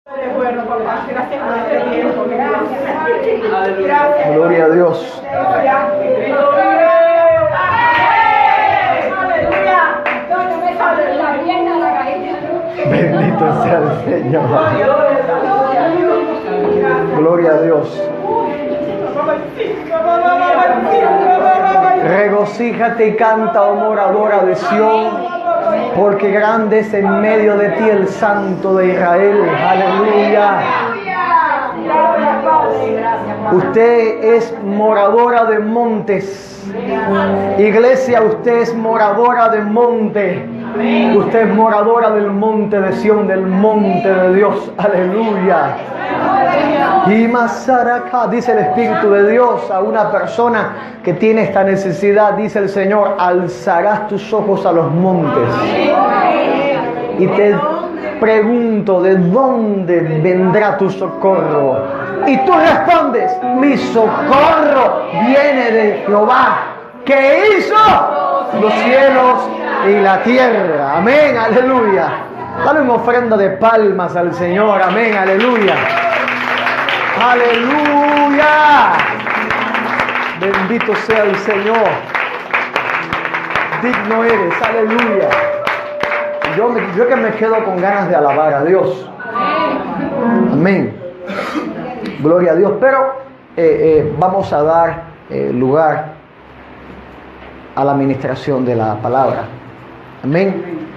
Bueno, papá, gracias por este tiempo. Gracias. Gloria a Dios. Bendito sea el Señor. Gloria a Dios. Regocíjate y canta, oh moradora de Sión, porque grande es en medio de ti el Santo de Israel. Aleluya. Usted es moradora de montes. Iglesia, usted es moradora de monte. Usted es moradora del monte de Sión, del monte de Dios. Aleluya. Y Masaraca, dice el Espíritu de Dios a una persona que tiene esta necesidad, dice el Señor: alzarás tus ojos a los montes. Y te pregunto, ¿de dónde vendrá tu socorro? Y tú respondes: mi socorro viene de Jehová, que hizo los cielos y la tierra. Amén, aleluya. Dale una ofrenda de palmas al Señor. Amén, aleluya. Aleluya. Bendito sea el Señor. Digno eres, aleluya. Yo que me quedo con ganas de alabar a Dios. Amén. Gloria a Dios. Pero vamos a dar lugar a la administración de la palabra. Amén.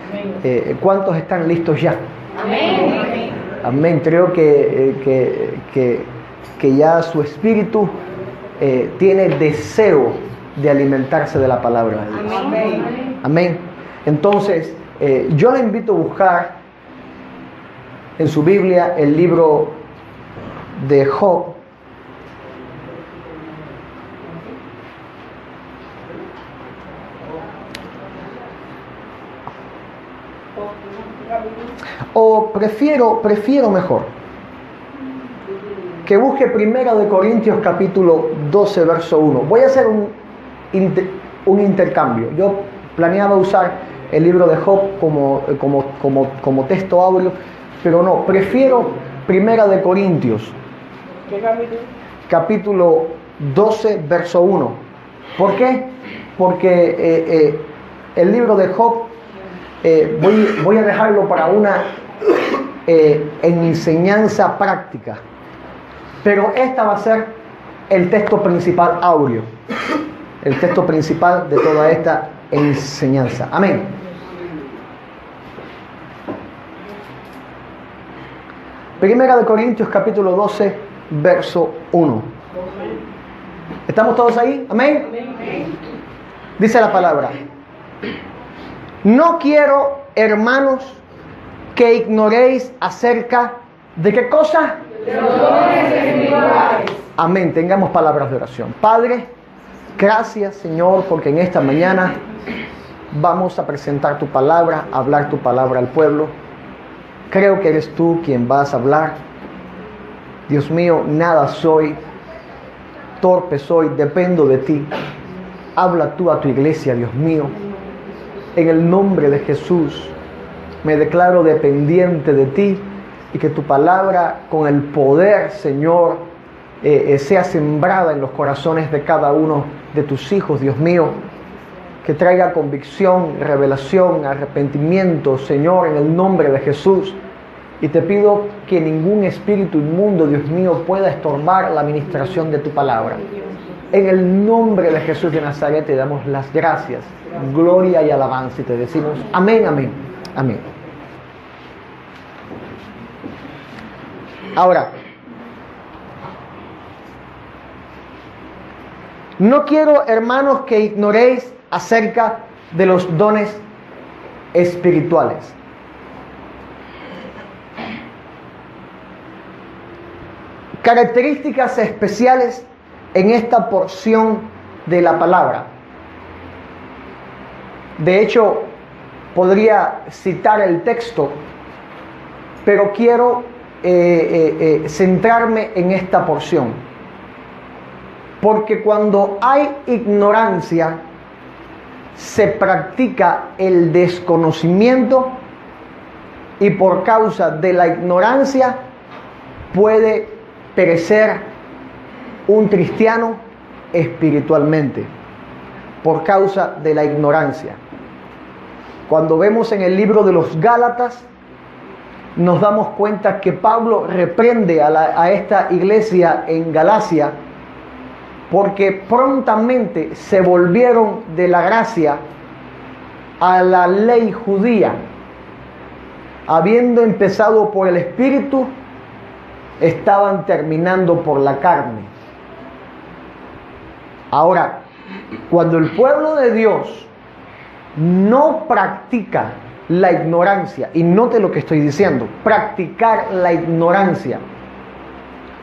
¿Cuántos están listos ya? Amén. Amén. Creo que ya su espíritu tiene deseo de alimentarse de la palabra de Dios. Amén. Amén. Entonces, yo le invito a buscar en su Biblia el libro de Job. O prefiero mejor que busque 1 Corintios capítulo 12 verso 1. Voy a hacer un intercambio. Yo planeaba usar el libro de Job como texto audio, pero no, prefiero 1 Corintios capítulo 12 verso 1. ¿Por qué? Porque el libro de Job voy a dejarlo para una enseñanza práctica, pero esta va a ser el texto principal áureo, el texto principal de toda esta enseñanza. Amén. Primera de Corintios capítulo 12 verso 1. ¿Estamos todos ahí? Amén. Dice la palabra: no quiero, hermanos, que ignoréis acerca de qué cosa. De los dones espirituales. Amén. Tengamos palabras de oración. Padre, gracias, Señor, porque en esta mañana vamos a presentar tu palabra, a hablar tu palabra al pueblo. Creo que eres tú quien vas a hablar. Dios mío, nada soy, torpe soy, dependo de ti. Habla tú a tu iglesia, Dios mío. En el nombre de Jesús, me declaro dependiente de ti y que tu palabra, con el poder, Señor, sea sembrada en los corazones de cada uno de tus hijos, Dios mío. Que traiga convicción, revelación, arrepentimiento, Señor, en el nombre de Jesús. Y te pido que ningún espíritu inmundo, Dios mío, pueda estorbar la administración de tu palabra. En el nombre de Jesús de Nazaret te damos las gracias, gloria y alabanza y te decimos amén, amén, amén. Ahora, no quiero, hermanos, que ignoréis acerca de los dones espirituales. Características especiales en esta porción de la palabra. De hecho, podría citar el texto, pero quiero centrarme en esta porción. Porque cuando hay ignorancia, se practica el desconocimiento y por causa de la ignorancia puede perecer un cristiano espiritualmente por causa de la ignorancia. Cuando vemos en el libro de los Gálatas, nos damos cuenta que Pablo reprende a esta iglesia en Galacia porque prontamente se volvieron de la gracia a la ley judía. Habiendo empezado por el Espíritu, estaban terminando por la carne. Ahora, cuando el pueblo de Dios no practica la ignorancia, y note lo que estoy diciendo, practicar la ignorancia,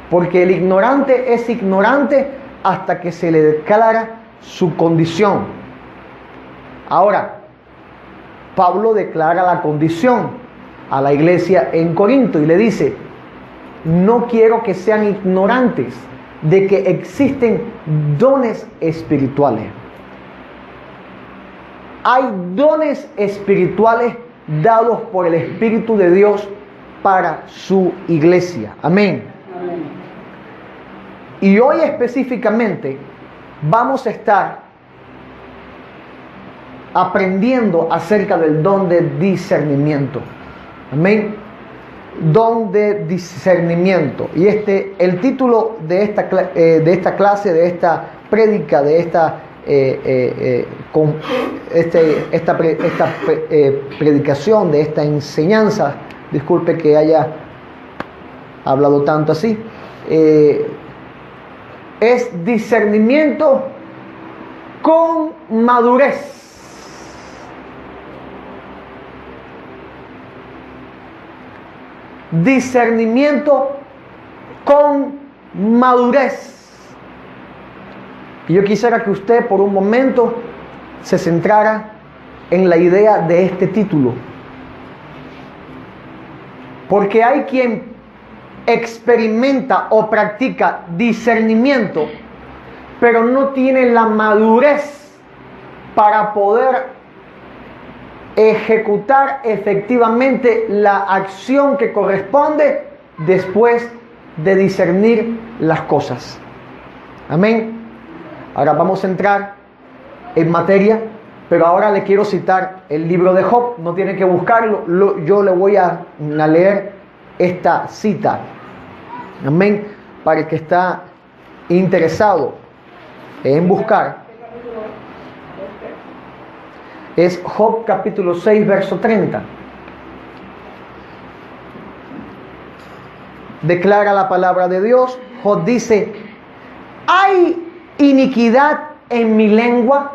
porque el ignorante es ignorante hasta que se le declara su condición. Ahora, Pablo declara la condición a la iglesia en Corinto y le dice: no quiero que sean ignorantes de que existen dones espirituales. Hay dones espirituales dados por el Espíritu de Dios para su iglesia. Amén. Amén. Y hoy específicamente vamos a estar aprendiendo acerca del don de discernimiento. Amén. Don de discernimiento. Y el título de esta clase, de esta prédica, de esta predicación, de esta enseñanza, disculpe que haya hablado tanto así, es discernimiento con madurez. Discernimiento con madurez. Y yo quisiera que usted por un momento se centrara en la idea de este título, porque hay quien experimenta o practica discernimiento, pero no tiene la madurez para poder ejecutar efectivamente la acción que corresponde después de discernir las cosas. Amén. Ahora vamos a entrar en materia, pero ahora le quiero citar el libro de Job. No tiene que buscarlo, yo le voy a leer esta cita. Amén. Para el que está interesado en buscar. Es Job capítulo 6, verso 30. Declara la palabra de Dios. Job dice: ¿hay iniquidad en mi lengua?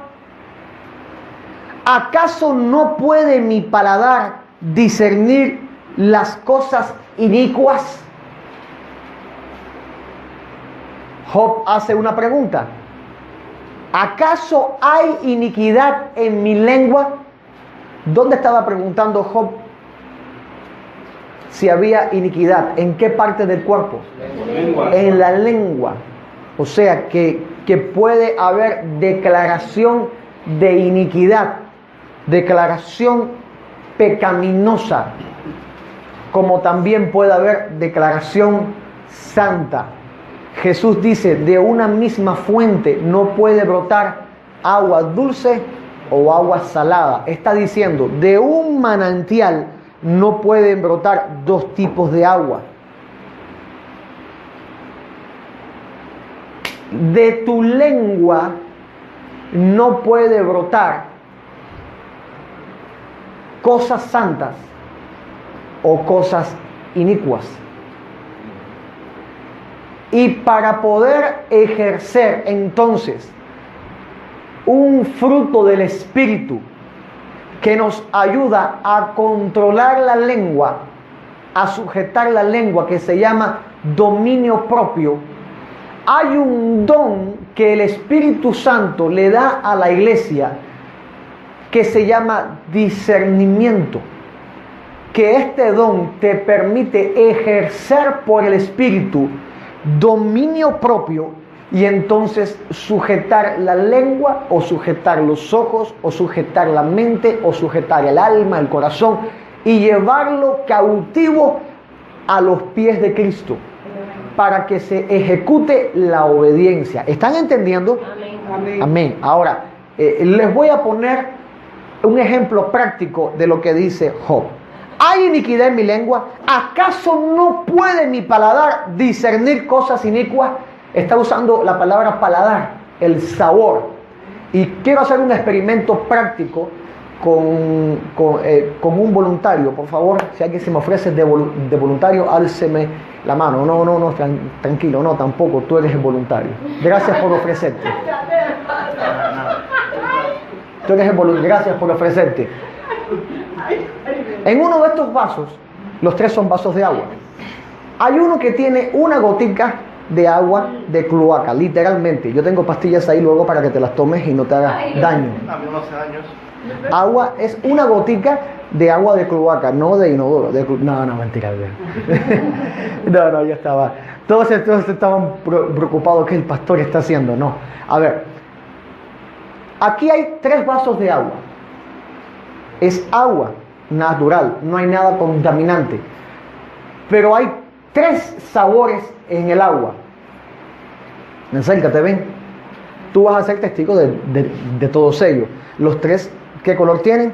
¿Acaso no puede mi paladar discernir las cosas inicuas? Job hace una pregunta. ¿Acaso hay iniquidad en mi lengua? ¿Dónde estaba preguntando Job si había iniquidad? ¿En qué parte del cuerpo? En la lengua. O sea que puede haber declaración de iniquidad, declaración pecaminosa, como también puede haber declaración santa. Jesús dice: de una misma fuente no puede brotar agua dulce o agua salada. Está diciendo, de un manantial no pueden brotar dos tipos de agua. De tu lengua no puede brotar cosas santas o cosas inicuas. Y para poder ejercer entonces un fruto del Espíritu que nos ayuda a controlar la lengua, a sujetar la lengua, que se llama dominio propio, hay un don que el Espíritu Santo le da a la iglesia que se llama discernimiento. Que este don te permite ejercer por el Espíritu dominio propio y entonces sujetar la lengua, o sujetar los ojos, o sujetar la mente, o sujetar el alma, el corazón, y llevarlo cautivo a los pies de Cristo. para que se ejecute la obediencia. ¿Están entendiendo? Amén. Amén. Ahora, les voy a poner un ejemplo práctico de lo que dice Job. ¿Hay iniquidad en mi lengua? ¿Acaso no puede mi paladar discernir cosas inicuas? Está usando la palabra paladar, el sabor. Y quiero hacer un experimento práctico con un voluntario. Por favor, si alguien se me ofrece de voluntario, álceme la mano. No, tranquilo, no, tampoco, tú eres el voluntario. Gracias por ofrecerte. Tú eres el voluntario, gracias por ofrecerte. En uno de estos vasos, los tres son vasos de agua. Hay uno que tiene una gotica de agua de cloaca, literalmente. Yo tengo pastillas ahí luego para que te las tomes y no te hagas daño. Agua es una gotica de agua de cloaca, no de inodoro. No, mentira. No, ya estaba. Todos estaban preocupados que el pastor está haciendo. No. A ver, aquí hay 3 vasos de agua. Es agua natural, no hay nada contaminante. Pero hay 3 sabores en el agua. Acércate, ven. Tú vas a ser testigo de todos ellos. Los 3, ¿qué color tienen?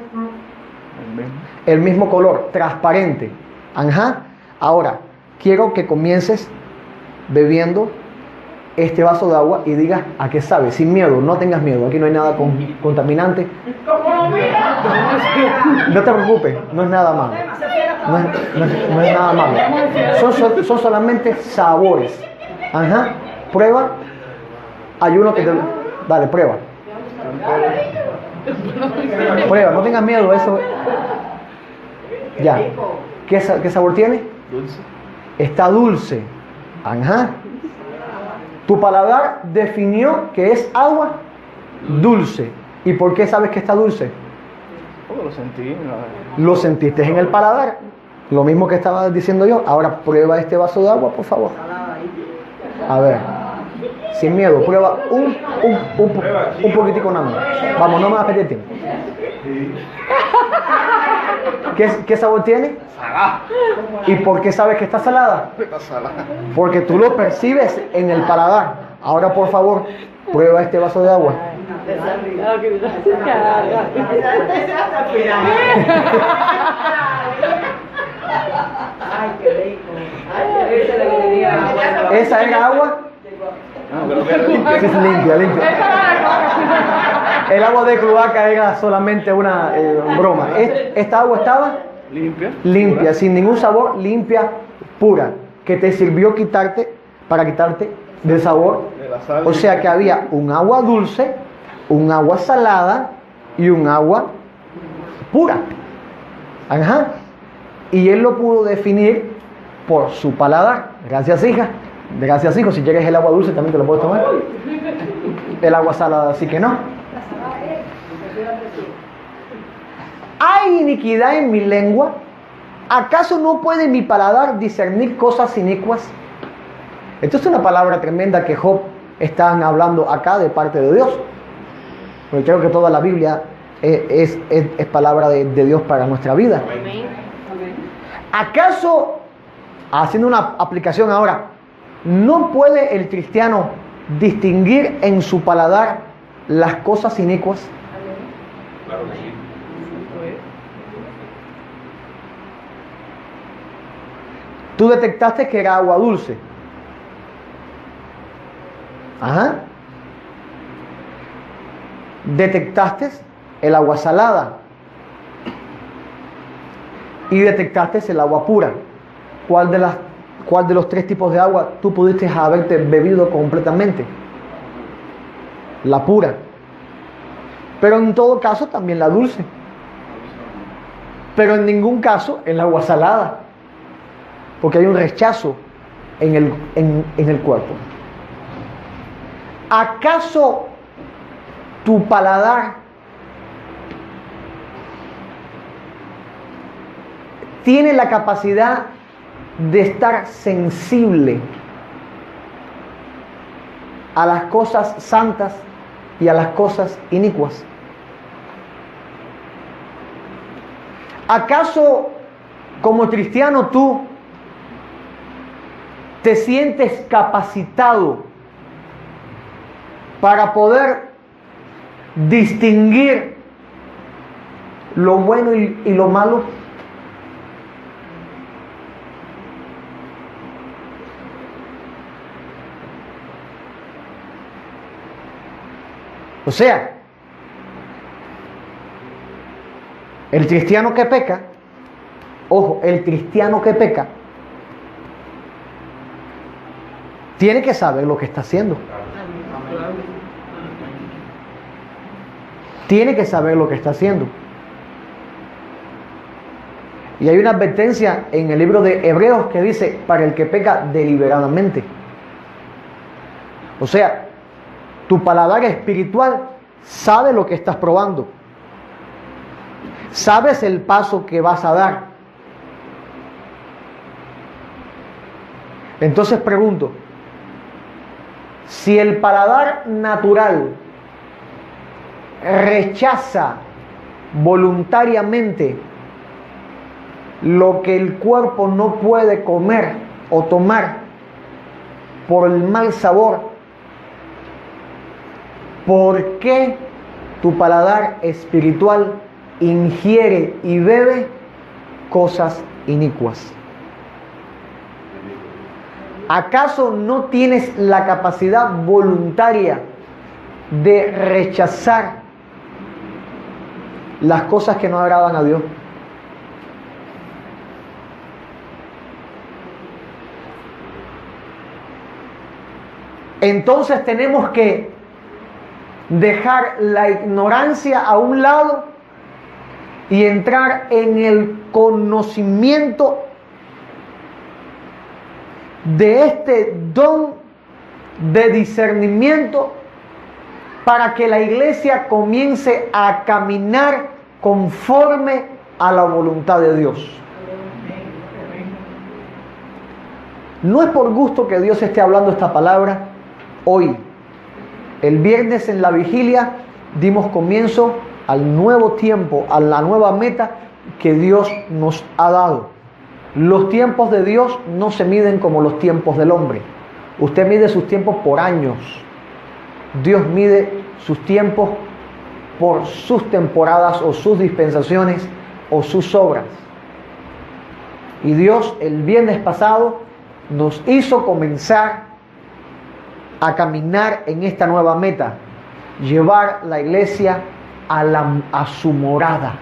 El mismo color, transparente. Ajá. Ahora, quiero que comiences bebiendo este vaso de agua y digas a qué sabe, sin miedo, no tengas miedo. Aquí no hay nada contaminante. No te preocupes, no es nada malo. No es nada malo. Son solamente sabores. Ajá. Prueba. Hay uno que te... Dale, prueba. Prueba, no tengas miedo. Eso. Ya. ¿Qué sabor tiene? Dulce. Está dulce. Ajá. Tu paladar definió que es agua dulce. ¿Y por qué sabes que está dulce? Oh, lo sentí. Lo sentiste en el paladar. Lo mismo que estaba diciendo yo. Ahora prueba este vaso de agua, por favor. A ver. Sin miedo, prueba un poquitico nada más. Vamos, no me vas a perder tiempo. ¿Qué sabor tiene? Salada. ¿Y por qué sabes que está salada? Porque tú lo percibes en el paladar. Ahora, por favor, prueba este vaso de agua. ¿Esa era agua? No, pero que Sí, es limpia. El agua de cloaca era solamente una broma. Esta agua estaba limpia. limpia, sin ningún sabor, limpia, pura, que te sirvió para quitarte del sabor. De la sal. O sea que había un agua dulce, un agua salada y un agua pura. Ajá. Y él lo pudo definir por su paladar. Gracias, hija. Gracias, hijo. Si quieres el agua dulce también te lo puedes tomar. El agua salada, así que no. ¿Hay iniquidad en mi lengua? ¿Acaso no puede mi paladar discernir cosas inicuas? Esto es una palabra tremenda que Job están hablando acá de parte de Dios. Porque creo que toda la Biblia es palabra de Dios para nuestra vida. ¿Acaso, haciendo una aplicación ahora, no puede el cristiano distinguir en su paladar las cosas inicuas? Claro que sí. Tú detectaste que era agua dulce. Ajá. Detectaste el agua salada. Y detectaste el agua pura. ¿Cuál de los 3 tipos de agua tú pudiste haberte bebido completamente? La pura. Pero en todo caso también la dulce. Pero en ningún caso el agua salada. Porque hay un rechazo en el cuerpo. ¿Acaso tu paladar tiene la capacidad de estar sensible a las cosas santas y a las cosas inicuas? ¿Acaso como cristiano tú te sientes capacitado para poder distinguir lo bueno y lo malo. O sea, el cristiano que peca, ojo, el cristiano que peca, tiene que saber lo que está haciendo. Tiene que saber lo que está haciendo. Y hay una advertencia en el libro de Hebreos que dice, para el que peca deliberadamente. O sea, tu paladar espiritual sabe lo que estás probando. Sabes el paso que vas a dar. Entonces pregunto, si el paladar natural rechaza voluntariamente lo que el cuerpo no puede comer o tomar por el mal sabor, ¿por qué tu paladar espiritual ingiere y bebe cosas inicuas? ¿Acaso no tienes la capacidad voluntaria de rechazar las cosas que no agradan a Dios? Entonces tenemos que dejar la ignorancia a un lado y entrar en el conocimiento de este don de discernimiento para que la iglesia comience a caminar conforme a la voluntad de Dios. No es por gusto que Dios esté hablando esta palabra hoy. El viernes en la vigilia dimos comienzo al nuevo tiempo, a la nueva meta que Dios nos ha dado. Los tiempos de Dios no se miden como los tiempos del hombre. Usted mide sus tiempos por años. Dios mide sus tiempos por sus temporadas o sus dispensaciones o sus obras. Y Dios el viernes pasado nos hizo comenzar a caminar en esta nueva meta, llevar la iglesia a su morada,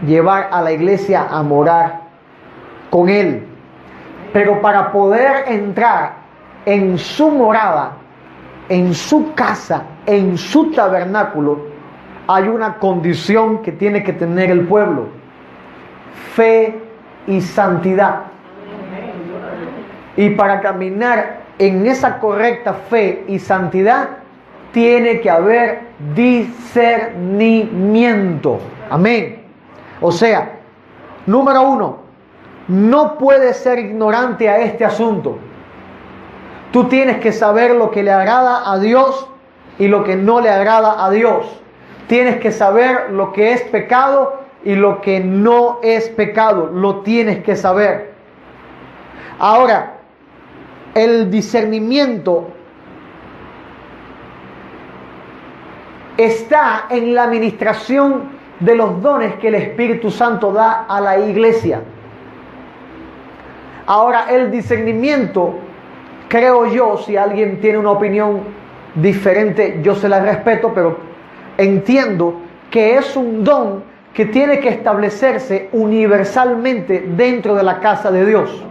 llevar a la iglesia a morar con Él. Pero para poder entrar en su morada, en su casa, en su tabernáculo, hay una condición que tiene que tener el pueblo: fe y santidad. Y para caminar en esa correcta fe y santidad, tiene que haber discernimiento. Amén. O sea, número uno, no puedes ser ignorante a este asunto. Tú tienes que saber lo que le agrada a Dios y lo que no le agrada a Dios. Tienes que saber lo que es pecado y lo que no es pecado. Lo tienes que saber. Ahora, el discernimiento está en la administración de los dones que el Espíritu Santo da a la iglesia. Ahora, el discernimiento, creo yo, si alguien tiene una opinión diferente, yo se la respeto, pero entiendo que es un don que tiene que establecerse universalmente dentro de la casa de Dios.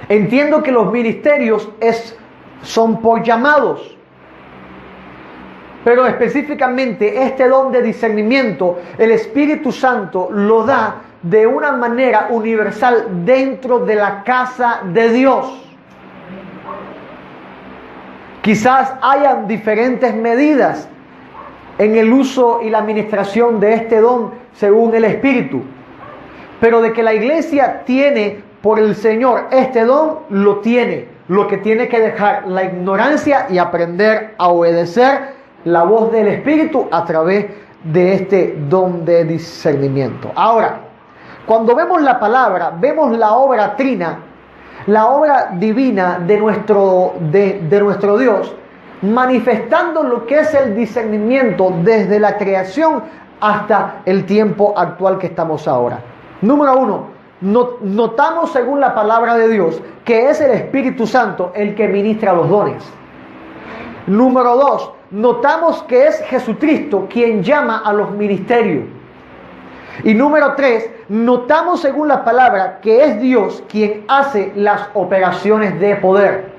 Entiendo que los ministerios son por llamados, pero específicamente este don de discernimiento, el Espíritu Santo lo da de una manera universal dentro de la casa de Dios. Quizás hayan diferentes medidas en el uso y la administración de este don según el Espíritu, pero de que la iglesia tiene por el Señor este don, lo tiene. Lo que tiene que dejar la ignorancia y aprender a obedecer la voz del Espíritu a través de este don de discernimiento. Ahora, Cuando vemos la palabra, vemos la obra trina, la obra divina de nuestro Dios, manifestando lo que es el discernimiento desde la creación hasta el tiempo actual que estamos ahora. Número uno, notamos según la palabra de Dios que es el Espíritu Santo el que ministra los dones. Número dos, notamos que es Jesucristo quien llama a los ministerios. Y número tres, notamos según la palabra que es Dios quien hace las operaciones de poder.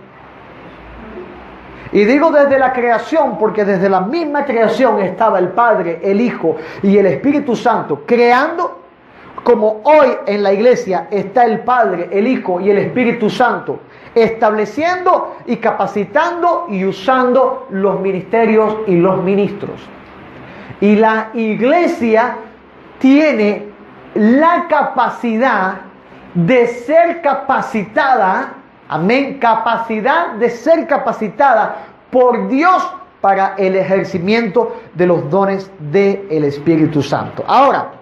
Y digo desde la creación porque desde la misma creación estaba el Padre, el Hijo y el Espíritu Santo creando, como hoy en la iglesia está el Padre, el Hijo y el Espíritu Santo estableciendo y capacitando y usando los ministerios y los ministros. Y la iglesia tiene la capacidad de ser capacitada, amén, capacidad de ser capacitada por Dios para el ejercimiento de los dones del Espíritu Santo. Ahora,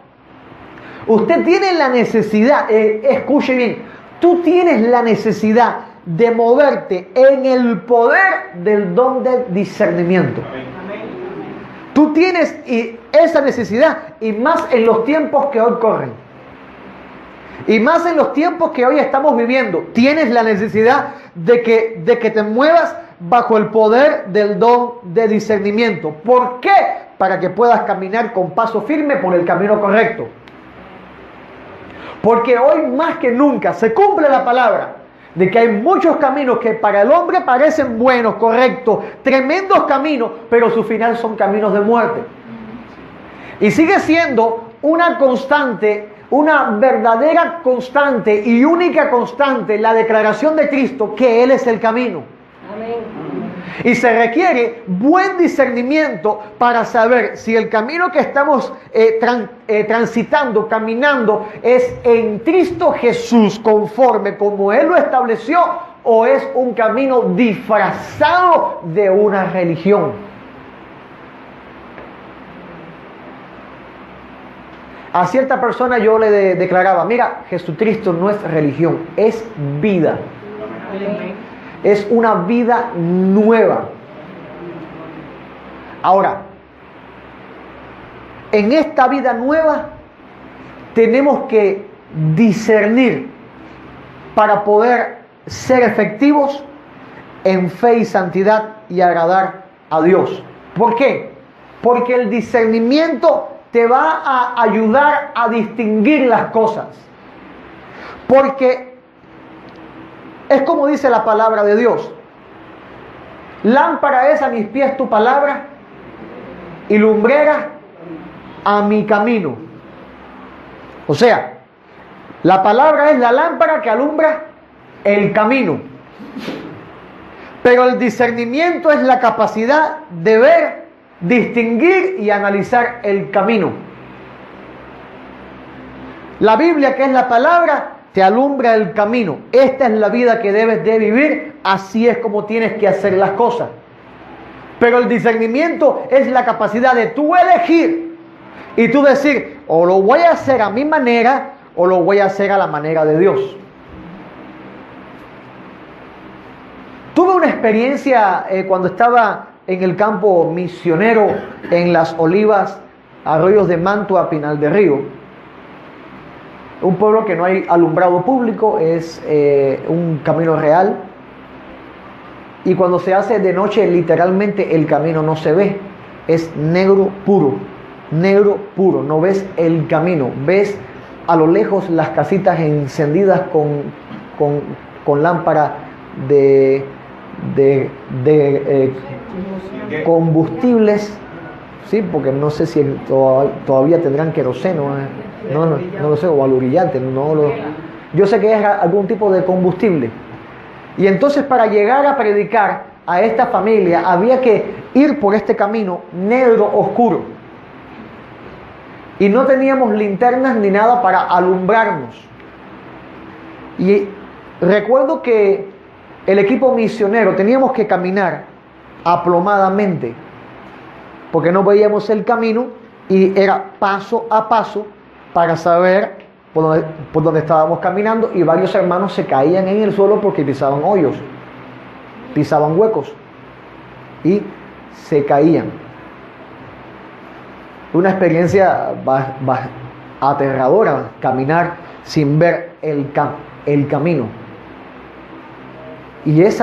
usted tiene la necesidad, escuche bien, tú tienes la necesidad de moverte en el poder del don de discernimiento. Tú tienes esa necesidad, y más en los tiempos que hoy corren. Y más en los tiempos que hoy estamos viviendo. Tienes la necesidad de que te muevas bajo el poder del don de discernimiento. ¿Por qué? Para que puedas caminar con paso firme por el camino correcto. Porque hoy más que nunca se cumple la palabra de que hay muchos caminos que para el hombre parecen buenos, correctos, tremendos caminos, pero su final son caminos de muerte. Y sigue siendo una constante, una verdadera constante y única constante la declaración de Cristo que Él es el camino. Amén. Y se requiere buen discernimiento para saber si el camino que estamos transitando, caminando, es en Cristo Jesús conforme como Él lo estableció, o es un camino disfrazado de una religión. A cierta persona yo le declaraba, mira, Jesucristo no es religión, es vida. Amén. Es una vida nueva. Ahora, en esta vida nueva tenemos que discernir para poder ser efectivos en fe y santidad y agradar a Dios. ¿Por qué? Porque el discernimiento te va a ayudar a distinguir las cosas. Porque es como dice la palabra de Dios. Lámpara es a mis pies tu palabra y lumbrera a mi camino. O sea, la palabra es la lámpara que alumbra el camino. Pero el discernimiento es la capacidad de ver, distinguir y analizar el camino. La Biblia, que es la palabra, te alumbra el camino. Esta es la vida que debes de vivir. Así es como tienes que hacer las cosas. Pero el discernimiento es la capacidad de tú elegir y tú decir, o lo voy a hacer a mi manera o lo voy a hacer a la manera de Dios. Tuve una experiencia cuando estaba en el campo misionero en Las Olivas, Arroyos de Mantua, Pinal de Río. Un pueblo que no hay alumbrado público, es un camino real. Y cuando se hace de noche, literalmente el camino no se ve. Es negro puro, no ves el camino. Ves a lo lejos las casitas encendidas con lámpara de combustibles, sí, porque no sé si todavía tendrán queroseno, no lo sé, o alurillante, yo sé que es algún tipo de combustible. Y entonces para llegar a predicar a esta familia había que ir por este camino negro oscuro y no teníamos linternas ni nada para alumbrarnos. Y recuerdo que el equipo misionero teníamos que caminar aplomadamente porque no veíamos el camino y era paso a paso para saber por donde estábamos caminando y varios hermanos se caían en el suelo porque pisaban hoyos, pisaban huecos y se caían. Una experiencia aterradora, caminar sin ver el camino. Y es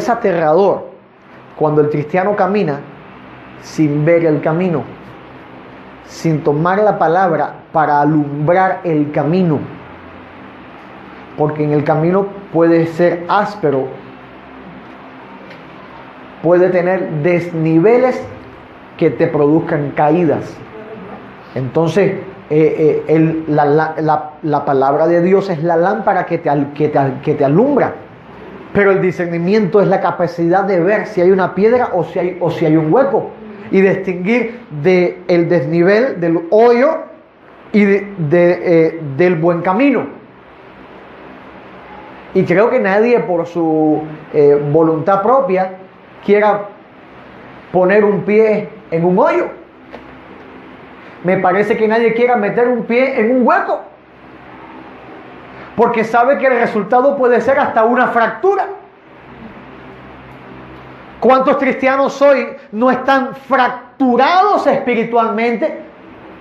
aterrador cuando el cristiano camina sin ver el camino, sin tomar la palabra para alumbrar el camino. Porque en el camino puede ser áspero, puede tener desniveles que te produzcan caídas. Entonces, la palabra de Dios es la lámpara que te alumbra. Pero el discernimiento es la capacidad de ver si hay una piedra o si hay un hueco. Y distinguir del desnivel, del hoyo y del buen camino. Y creo que nadie por su voluntad propia quiera poner un pie en un hoyo. Me parece que nadie quiera meter un pie en un hueco, porque sabe que el resultado puede ser hasta una fractura. ¿Cuántos cristianos hoy no están fracturados espiritualmente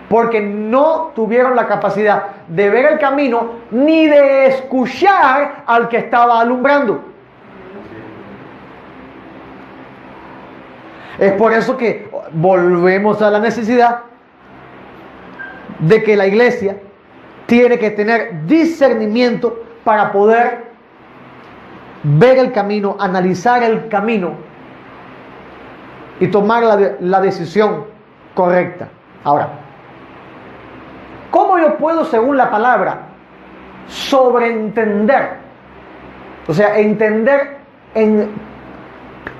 porque no tuvieron la capacidad de ver el camino ni de escuchar al que estaba alumbrando? Es por eso que volvemos a la necesidad de que la iglesia tiene que tener discernimiento para poder ver el camino, analizar el camino y tomar la decisión correcta. Ahora, ¿cómo yo puedo, según la palabra, sobreentender? O sea, entender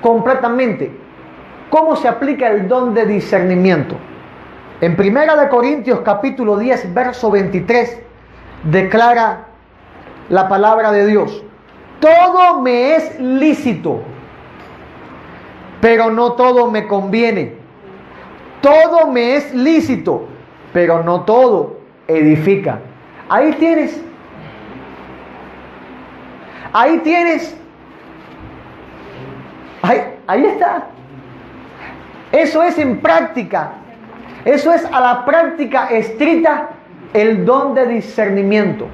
completamente cómo se aplica el don de discernimiento. En 1 Corintios capítulo 10, verso 23, declara la palabra de Dios: todo me es lícito, pero no todo me conviene. Todo me es lícito, pero no todo edifica. Ahí tienes. Ahí tienes. Ahí está. Eso es en práctica. Eso es a la práctica estricta el don de discernimiento.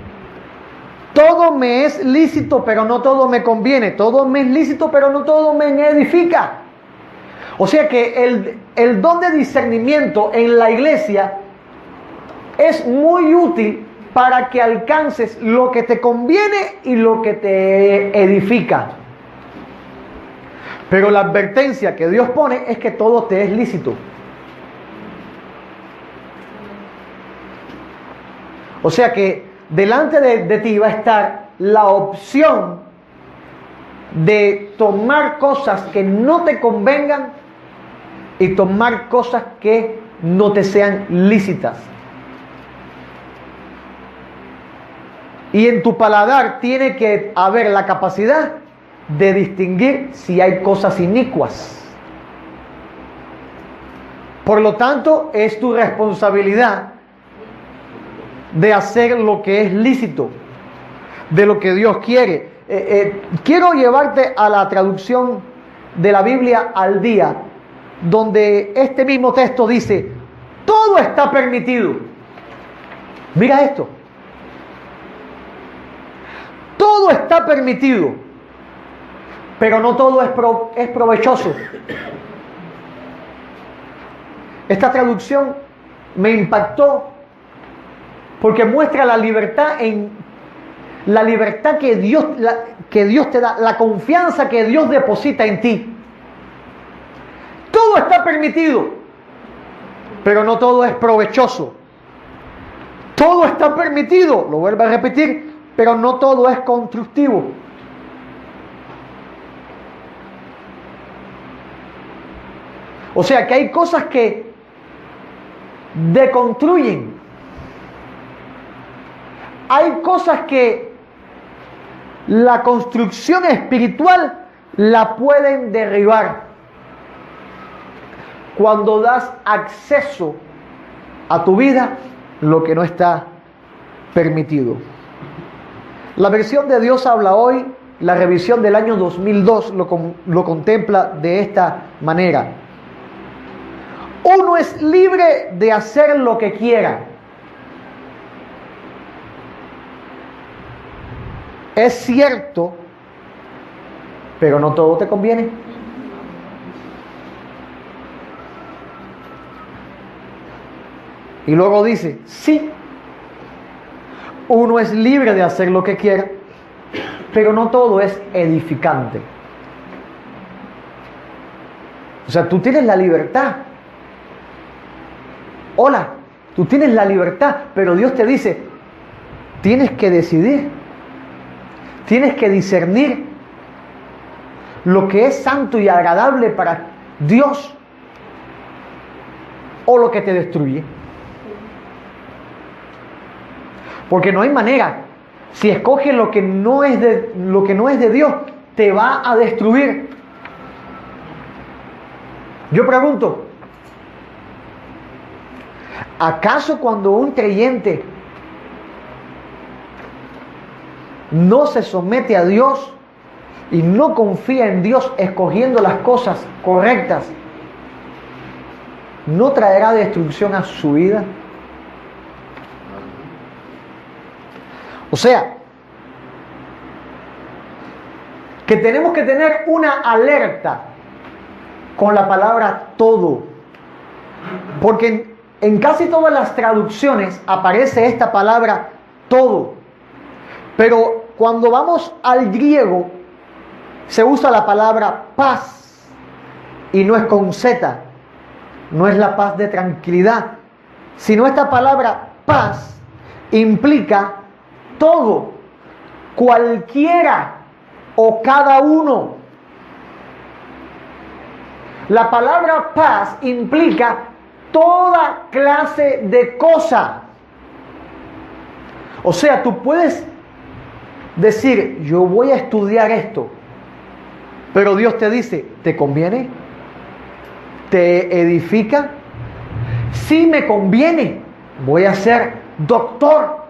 Todo me es lícito, pero no todo me conviene. Todo me es lícito, pero no todo me edifica. O sea que el don de discernimiento en la iglesia es muy útil para que alcances lo que te conviene y lo que te edifica. Pero la advertencia que Dios pone es que todo te es lícito. O sea que delante de ti va a estar la opción de tomar cosas que no te convengan y tomar cosas que no te sean lícitas. Y en tu paladar tiene que haber la capacidad de distinguir si hay cosas inicuas. Por lo tanto, es tu responsabilidad de hacer lo que es lícito, de lo que Dios quiere. Quiero llevarte a la traducción de la Biblia al día, donde este mismo texto dice: todo está permitido. Mira esto. Todo está permitido, pero no todo es provechoso. Esta traducción me impactó porque muestra la libertad que Dios te da, la confianza que Dios deposita en ti. Todo está permitido, pero no todo es provechoso. Todo está permitido, lo vuelvo a repetir, pero no todo es constructivo. O sea que hay cosas que deconstruyen. Hay cosas que la construcción espiritual la pueden derribar cuando das acceso a tu vida lo que no está permitido. La versión de Dios habla hoy, la revisión del año 2002 lo contempla de esta manera. Uno es libre de hacer lo que quiera. Es cierto, pero no todo te conviene. Y luego dice, sí, uno es libre de hacer lo que quiera, pero no todo es edificante. O sea, tú tienes la libertad. Hola, tú tienes la libertad, pero Dios te dice, tienes que decidir, tienes que discernir lo que es santo y agradable para Dios o lo que te destruye. Porque no hay manera. Si escoges lo que no es de Dios, te va a destruir. Yo pregunto, ¿acaso cuando un creyente no se somete a Dios y no confía en Dios escogiendo las cosas correctas, no traerá destrucción a su vida? O sea, que tenemos que tener una alerta con la palabra todo. Porque en casi todas las traducciones aparece esta palabra todo. Pero cuando vamos al griego, se usa la palabra paz. Y no es con Z. No es la paz de tranquilidad. Sino esta palabra paz implica todo, cualquiera o cada uno. La palabra paz implica toda clase de cosa. O sea, tú puedes decir, yo voy a estudiar esto, pero Dios te dice, ¿te conviene? ¿Te edifica? Sí me conviene, voy a ser doctor.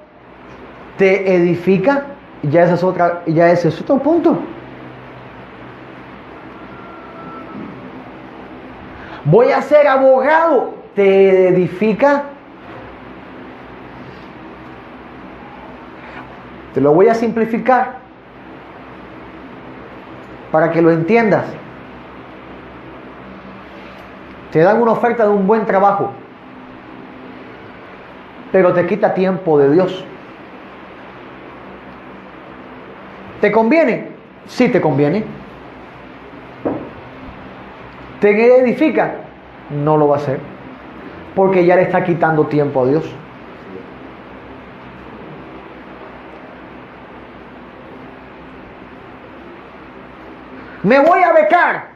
¿Te edifica? Ya ese es otro punto. Voy a ser abogado. ¿Te edifica? Te lo voy a simplificar para que lo entiendas. Te dan una oferta de un buen trabajo, pero te quita tiempo de Dios. ¿Te conviene? Sí te conviene. ¿Te edifica? No lo va a hacer, porque ya le está quitando tiempo a Dios. Me voy a becar,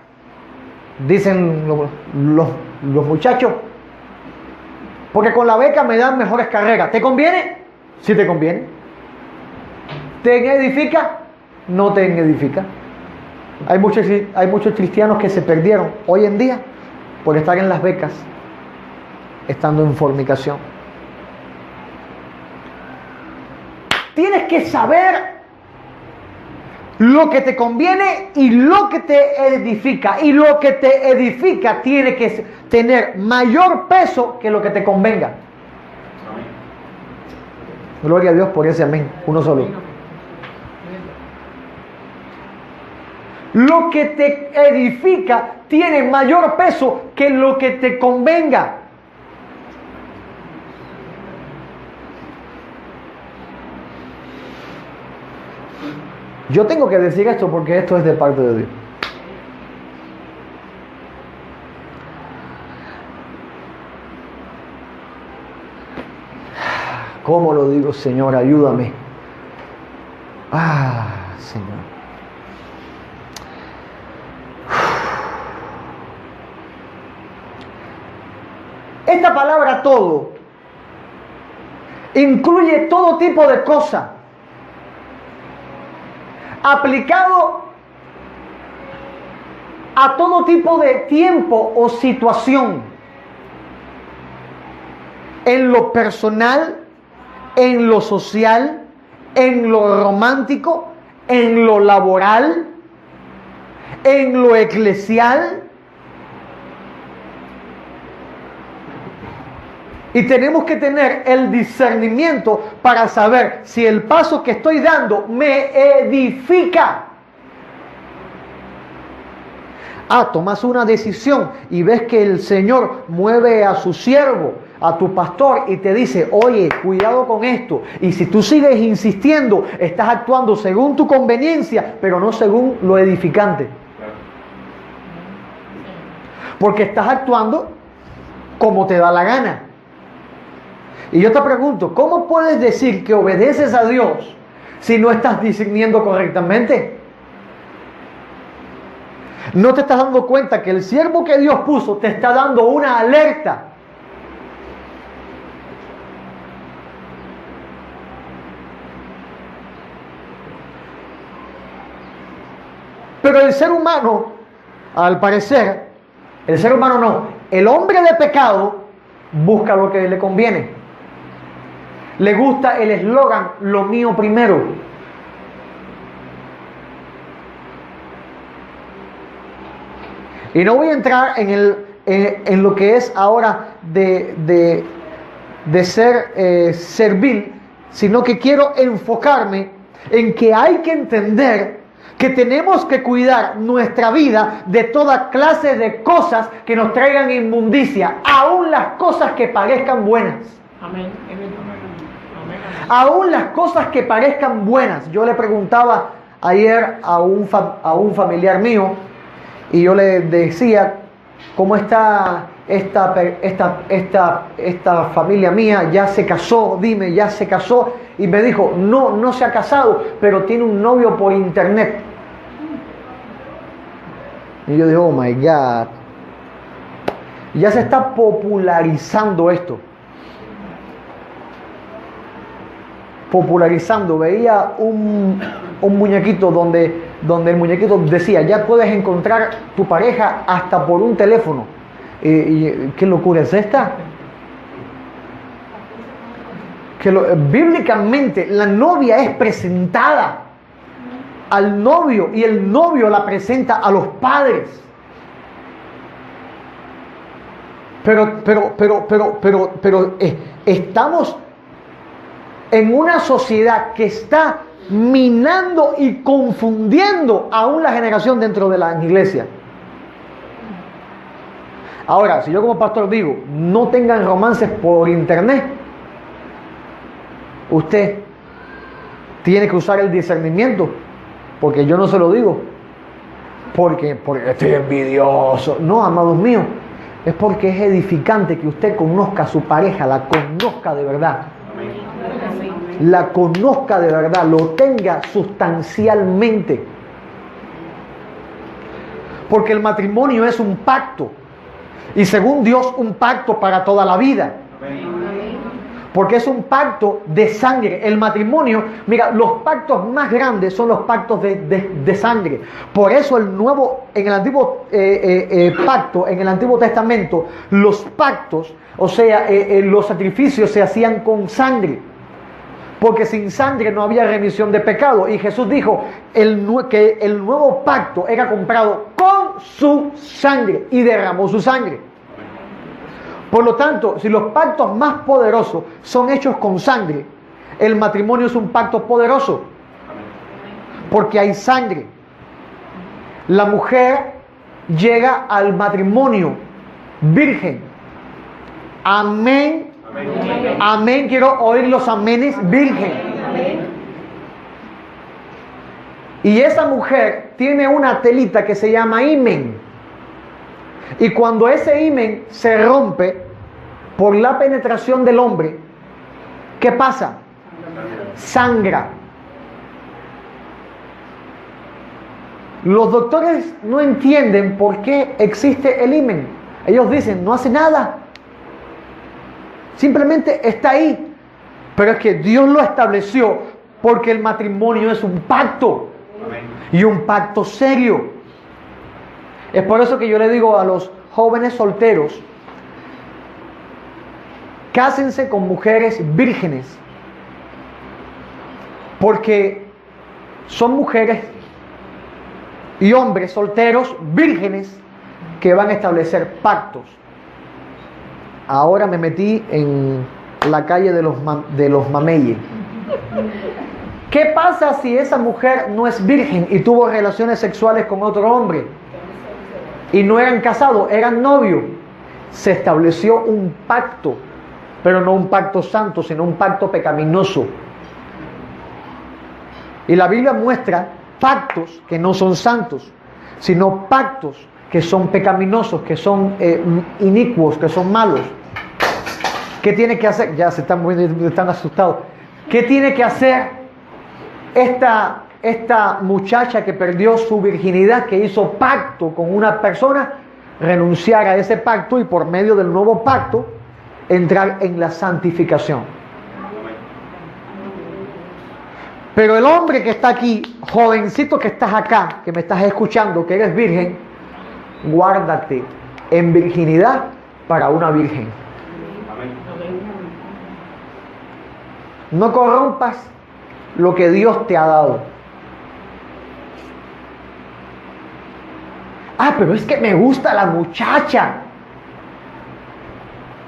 dicen los muchachos, porque con la beca me dan mejores carreras. ¿Te conviene? Sí te conviene. ¿Te edifica? No te edifica. Hay muchos cristianos que se perdieron hoy en día por estar en las becas, estando en fornicación. Tienes que saber lo que te conviene y lo que te edifica. Y lo que te edifica tiene que tener mayor peso que lo que te convenga. Gloria a Dios por ese amén. Uno solo. Lo que te edifica tiene mayor peso que lo que te convenga. Yo tengo que decir esto porque esto es de parte de Dios. ¿Cómo lo digo, Señor? Ayúdame. Señor. Esta palabra todo incluye todo tipo de cosas aplicado a todo tipo de tiempo o situación, en lo personal, en lo social, en lo romántico, en lo laboral, en lo eclesial. Y tenemos que tener el discernimiento para saber si el paso que estoy dando me edifica. Tomas una decisión y ves que el Señor mueve a su siervo, a tu pastor, y te dice, oye, cuidado con esto. Y si tú sigues insistiendo, estás actuando según tu conveniencia, pero no según lo edificante. Porque estás actuando como te da la gana. Y yo te pregunto, ¿cómo puedes decir que obedeces a Dios si no estás discerniendo correctamente? ¿No te estás dando cuenta que el siervo que Dios puso te está dando una alerta? Pero el ser humano, al parecer, el ser humano no, el hombre de pecado busca lo que le conviene. Le gusta el eslogan, lo mío primero. Y no voy a entrar en lo que es ahora de ser servil, sino que quiero enfocarme en que hay que entender que tenemos que cuidar nuestra vida de toda clase de cosas que nos traigan inmundicia, aun las cosas que parezcan buenas. Amén. Aún las cosas que parezcan buenas. Yo le preguntaba ayer a un familiar mío, y yo le decía, ¿cómo está esta familia mía? ¿Ya se casó? Dime, ¿ya se casó? Y me dijo, no se ha casado, pero tiene un novio por internet. Y yo digo, oh my God. Ya se está popularizando esto. Popularizando. Veía un muñequito donde el muñequito decía, ya puedes encontrar tu pareja hasta por un teléfono. ¿Qué locura es esta? Bíblicamente la novia es presentada al novio y el novio la presenta a los padres. Pero estamos en una sociedad que está minando y confundiendo aún la generación dentro de la iglesia. Ahora, si yo como pastor digo, no tengan romances por internet, usted tiene que usar el discernimiento, porque yo no se lo digo porque estoy envidioso. No, amados míos, es porque es edificante que usted conozca a su pareja, la conozca de verdad. La conozca de verdad, lo tenga sustancialmente. Porque el matrimonio es un pacto. Y según Dios, un pacto para toda la vida. Porque es un pacto de sangre. El matrimonio, mira, los pactos más grandes son los pactos de sangre. Por eso en el antiguo pacto, en el Antiguo Testamento, los pactos, o sea, los sacrificios se hacían con sangre. Porque sin sangre no había remisión de pecado. Y Jesús dijo que el nuevo pacto era comprado con su sangre y derramó su sangre. Por lo tanto, si los pactos más poderosos son hechos con sangre, el matrimonio es un pacto poderoso. Porque hay sangre. La mujer llega al matrimonio virgen. Amén. Amén. Quiero oír los amenes, virgen. Y esa mujer tiene una telita que se llama himen. Y cuando ese himen se rompe por la penetración del hombre, ¿qué pasa? Sangra. Los doctores no entienden por qué existe el himen. Ellos dicen, no hace nada. Simplemente está ahí. Pero es que Dios lo estableció porque el matrimonio es un pacto. Y un pacto serio. Es por eso que yo le digo a los jóvenes solteros, cásense con mujeres vírgenes. Porque son mujeres y hombres solteros, vírgenes, que van a establecer pactos. Ahora me metí en la calle de los mameyes. ¿Qué pasa si esa mujer no es virgen y tuvo relaciones sexuales con otro hombre? Y no eran casados, eran novios. Se estableció un pacto, pero no un pacto santo, sino un pacto pecaminoso. Y la Biblia muestra pactos que no son santos, sino pactos que son pecaminosos, que son inicuos, que son malos. ¿Qué tiene que hacer? Ya se están moviendo, están asustados. ¿Qué tiene que hacer esta muchacha que perdió su virginidad, que hizo pacto con una persona? Renunciar a ese pacto y por medio del nuevo pacto entrar en la santificación. Pero el hombre que está aquí, jovencito que estás acá, que me estás escuchando, que eres virgen, guárdate en virginidad para una virgen. No corrompas lo que Dios te ha dado. Ah, pero es que me gusta la muchacha.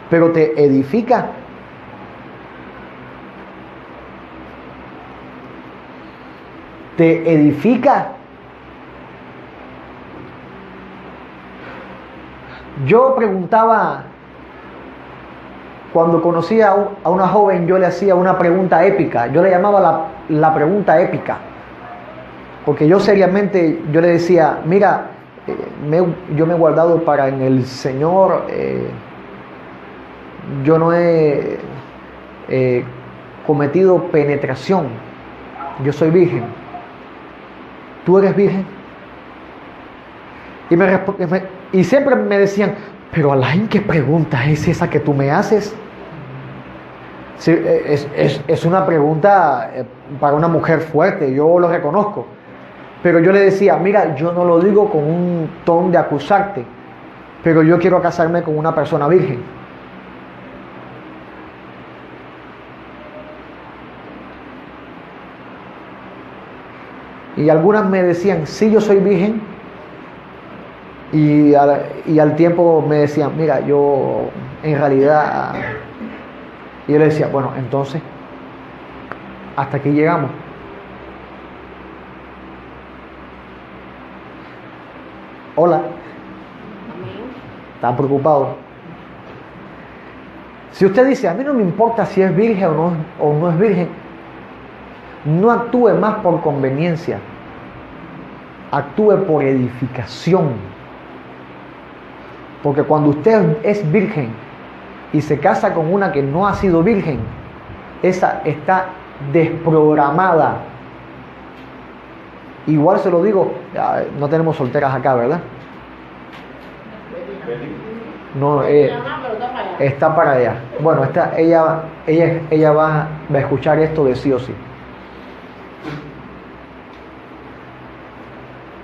Pero te edifica. Te edifica. Yo preguntaba, cuando conocí a una joven, yo le hacía una pregunta épica. Yo le llamaba la pregunta épica. Porque yo seriamente, yo le decía, mira, yo me he guardado para en el Señor, yo no he cometido penetración, yo soy virgen. ¿Tú eres virgen? Y siempre me decían, pero Alain, ¿qué pregunta es esa que tú me haces? Sí, es una pregunta para una mujer fuerte, yo lo reconozco. Pero yo le decía, mira, yo no lo digo con un tono de acusarte, pero yo quiero casarme con una persona virgen. Y algunas me decían, sí, yo soy virgen. Y al tiempo me decían, mira, yo en realidad... Y yo le decía, bueno, entonces, hasta aquí llegamos. Hola. ¿Están preocupados? Si usted dice, a mí no me importa si es virgen o no es virgen, no actúe más por conveniencia, actúe por edificación. Porque cuando usted es virgen y se casa con una que no ha sido virgen, esa está desprogramada. Igual se lo digo, no tenemos solteras acá, ¿verdad? No, está para allá. Bueno, ella va a escuchar esto de sí o sí.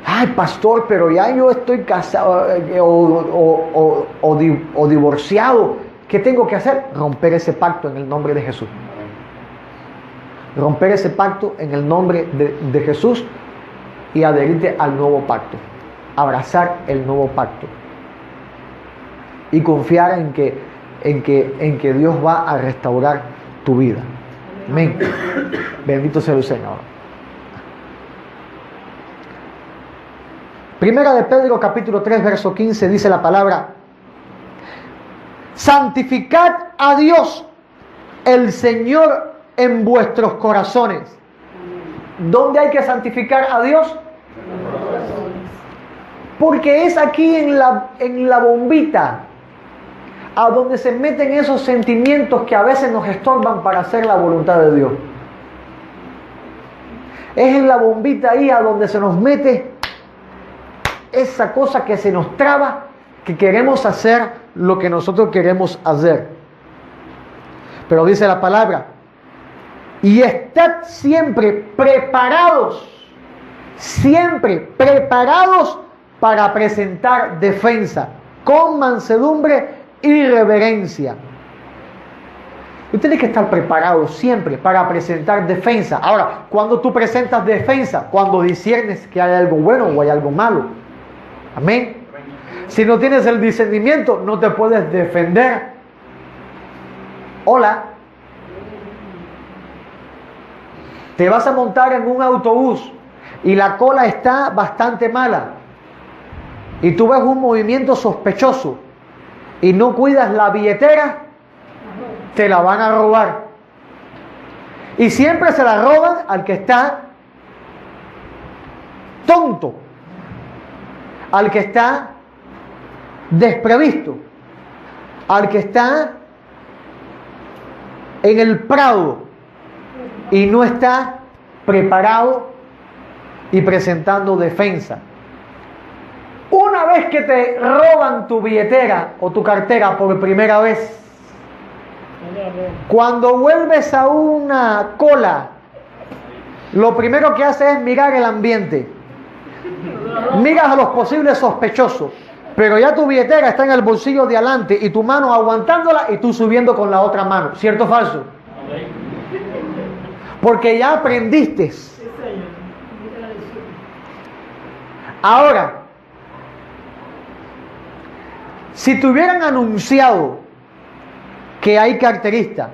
Ay, pastor, pero ya yo estoy casado o divorciado. ¿Qué tengo que hacer? Romper ese pacto en el nombre de Jesús. Romper ese pacto en el nombre de Jesús y adherirte al nuevo pacto. Abrazar el nuevo pacto. Y confiar en que Dios va a restaurar tu vida. Amén. Bendito sea el Señor. Primera de Pedro capítulo 3 verso 15 dice la palabra: santificad a Dios el Señor en vuestros corazones. ¿Dónde hay que santificar a Dios? Porque es aquí en la bombita a donde se meten esos sentimientos que a veces nos estorban para hacer la voluntad de Dios. Es en la bombita ahí a donde se nos mete esa cosa que se nos traba, que queremos hacer lo que nosotros queremos hacer. Pero dice la palabra: y estad siempre preparados para presentar defensa con mansedumbre y reverencia. Tú tienes que estar preparado siempre para presentar defensa. Ahora, cuando tú presentas defensa, cuando disiernes que hay algo bueno o hay algo malo. Amén. Si no tienes el discernimiento, no te puedes defender. Hola. Te vas a montar en un autobús y la cola está bastante mala. Y tú ves un movimiento sospechoso y no cuidas la billetera, te la van a robar. Y siempre se la roban al que está tonto, al que está desprevisto, al que está en el prado y no está preparado y presentando defensa. Una vez que te roban tu billetera o tu cartera por primera vez, cuando vuelves a una cola, lo primero que haces es mirar el ambiente. Miras a los posibles sospechosos, pero ya tu billetera está en el bolsillo de adelante y tu mano aguantándola y tú subiendo con la otra mano. ¿Cierto o falso? Porque ya aprendiste. Ahora, si te hubieran anunciado que hay carterista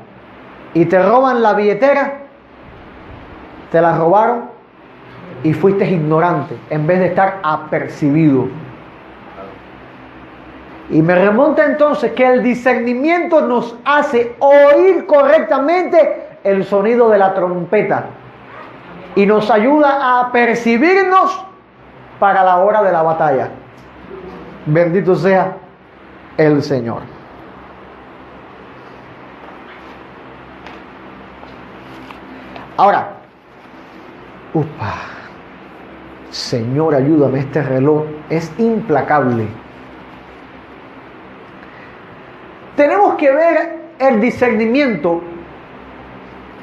y te roban la billetera, te la robaron y fuiste ignorante en vez de estar apercibido. Y me remonta entonces que el discernimiento nos hace oír correctamente el sonido de la trompeta y nos ayuda a percibirnos para la hora de la batalla. Bendito sea el Señor. Ahora, Señor, ayúdame, este reloj es implacable. Tenemos que ver el discernimiento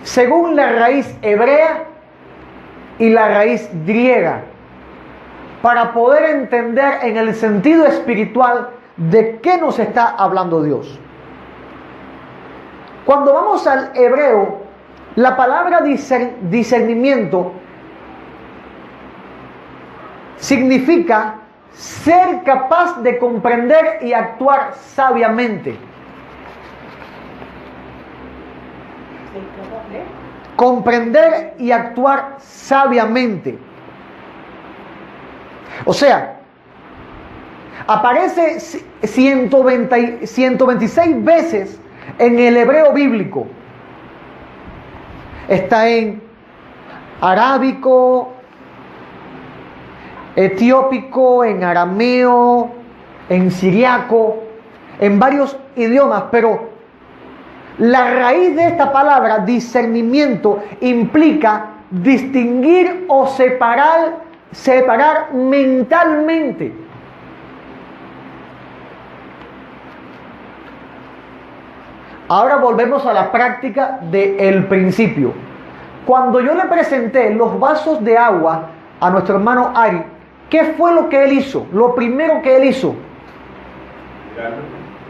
según la raíz hebrea y la raíz griega, para poder entender en el sentido espiritual de qué nos está hablando Dios. Cuando vamos al hebreo, la palabra discernimiento significa ser capaz de comprender y actuar sabiamente. Comprender y actuar sabiamente. O sea, aparece 126 veces en el hebreo bíblico. Está en arábico, etiópico, en arameo, en siriaco, en varios idiomas, pero la raíz de esta palabra, discernimiento, implica distinguir o separar mentalmente. Ahora volvemos a la práctica del principio. Cuando yo le presenté los vasos de agua a nuestro hermano Ari, ¿qué fue lo que él hizo? Lo primero que él hizo.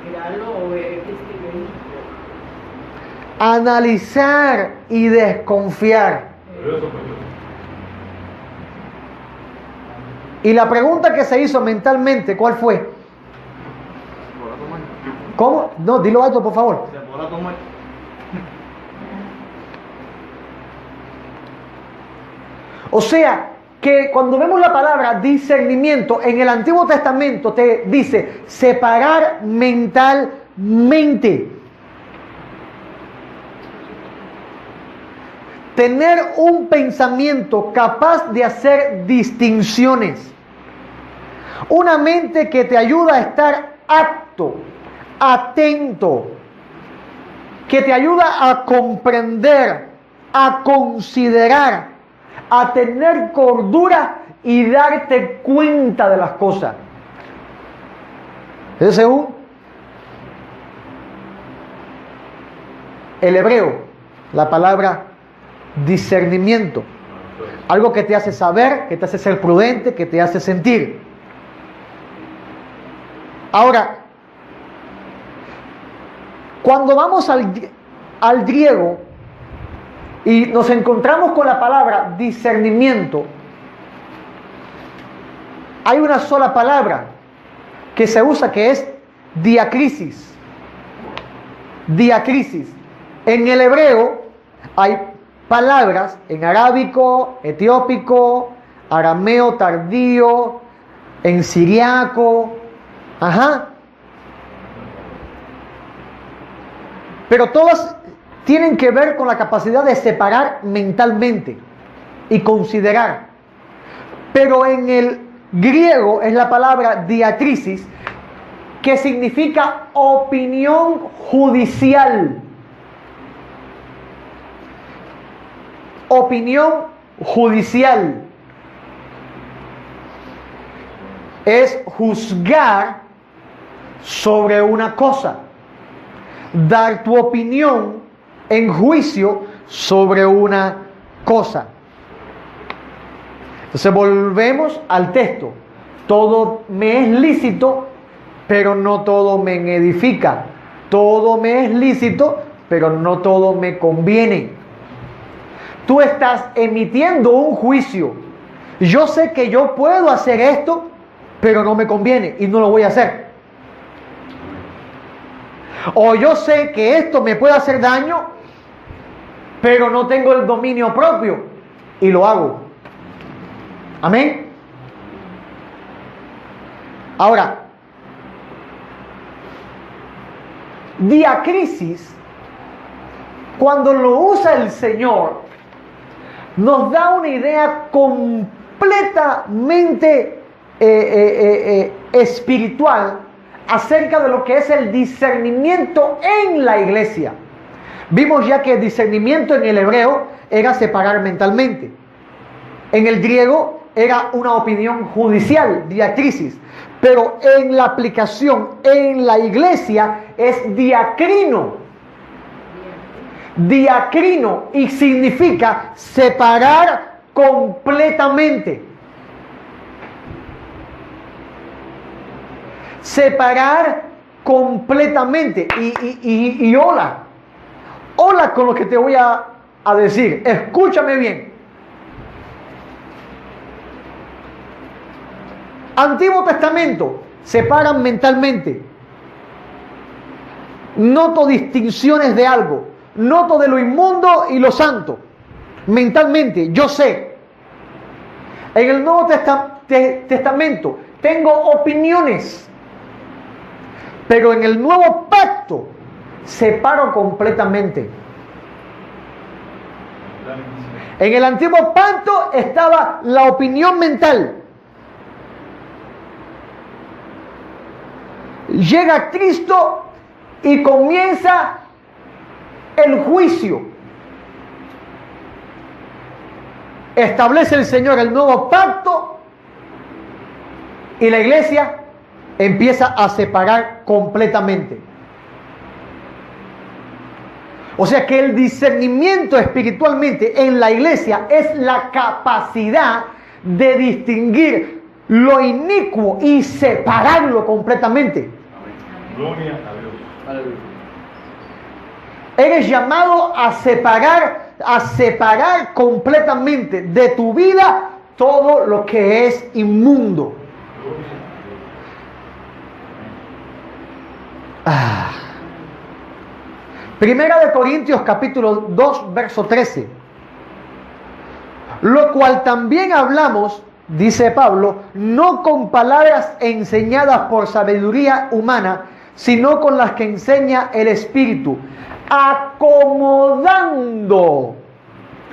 Mirarlo o ver Analizar y desconfiar. Y la pregunta que se hizo mentalmente, ¿cuál fue? ¿Cómo? No, dilo alto, por favor. O sea, que cuando vemos la palabra discernimiento, en el Antiguo Testamento te dice separar mentalmente. Tener un pensamiento capaz de hacer distinciones. Una mente que te ayuda a estar apto, atento, que te ayuda a comprender, a considerar, a tener cordura y darte cuenta de las cosas. Es según el hebreo, la palabra discernimiento. Algo que te hace saber, que te hace ser prudente, que te hace sentir. Ahora, cuando vamos al al griego y nos encontramos con la palabra discernimiento, hay una sola palabra que se usa, que es diacrisis. Diacrisis. En el hebreo hay palabras en arábico, etiópico, arameo tardío, en siriaco, pero todas tienen que ver con la capacidad de separar mentalmente y considerar. Pero en el griego es la palabra diacrisis, que significa opinión judicial. Opinión judicial es juzgar sobre una cosa, dar tu opinión en juicio sobre una cosa. Entonces volvemos al texto. Todo me es lícito, pero no todo me edifica. Todo me es lícito, pero no todo me conviene. Tú estás emitiendo un juicio. Yo sé que yo puedo hacer esto, pero no me conviene y no lo voy a hacer. O yo sé que esto me puede hacer daño, pero no tengo el dominio propio y lo hago. Amén. Ahora, diacrisis, cuando lo usa el Señor, nos da una idea completamente espiritual acerca de lo que es el discernimiento en la iglesia. Vimos ya que el discernimiento en el hebreo era separar mentalmente. En el griego era una opinión judicial, diacrisis. Pero en la aplicación en la iglesia es diacrino. Diacrino, y significa separar completamente. Separar completamente. Y hola con lo que te voy a decir. Escúchame bien. Antiguo Testamento, separan mentalmente. Noto distinciones de algo. Noto de lo inmundo y lo santo. Mentalmente, yo sé. En el Nuevo Testamento tengo opiniones. Pero en el Nuevo Pacto separo completamente. En el Antiguo Pacto estaba la opinión mental. Llega Cristo y comienza el juicio. Establece el Señor el nuevo pacto y la iglesia empieza a separar completamente. O sea que el discernimiento espiritualmente en la iglesia es la capacidad de distinguir lo inicuo y separarlo completamente. Gloria a Dios. Aleluya. Eres llamado a separar completamente de tu vida todo lo que es inmundo. Primera de Corintios capítulo 2 verso 13. Lo cual también hablamos, dice Pablo, no con palabras enseñadas por sabiduría humana, sino con las que enseña el Espíritu, acomodando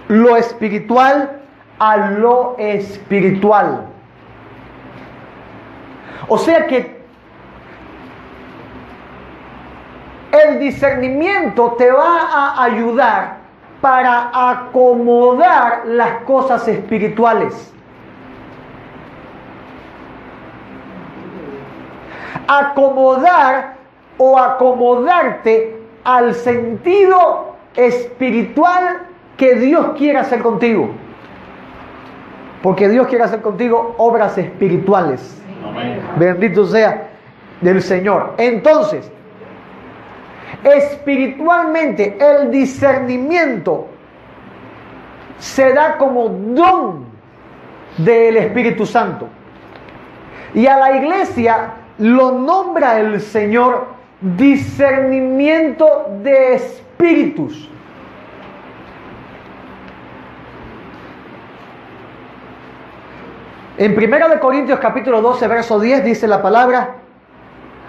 lo espiritual a lo espiritual. O sea que el discernimiento te va a ayudar para acomodar las cosas espirituales. Acomodar o acomodarte al sentido espiritual que Dios quiere hacer contigo. Porque Dios quiere hacer contigo obras espirituales. Amén. Bendito sea del Señor. Entonces, Espiritualmente, el discernimiento se da como don del Espíritu Santo. Y a la iglesia lo nombra el Señor discernimiento de espíritus. En 1 Corintios capítulo 12, verso 10 dice la palabra: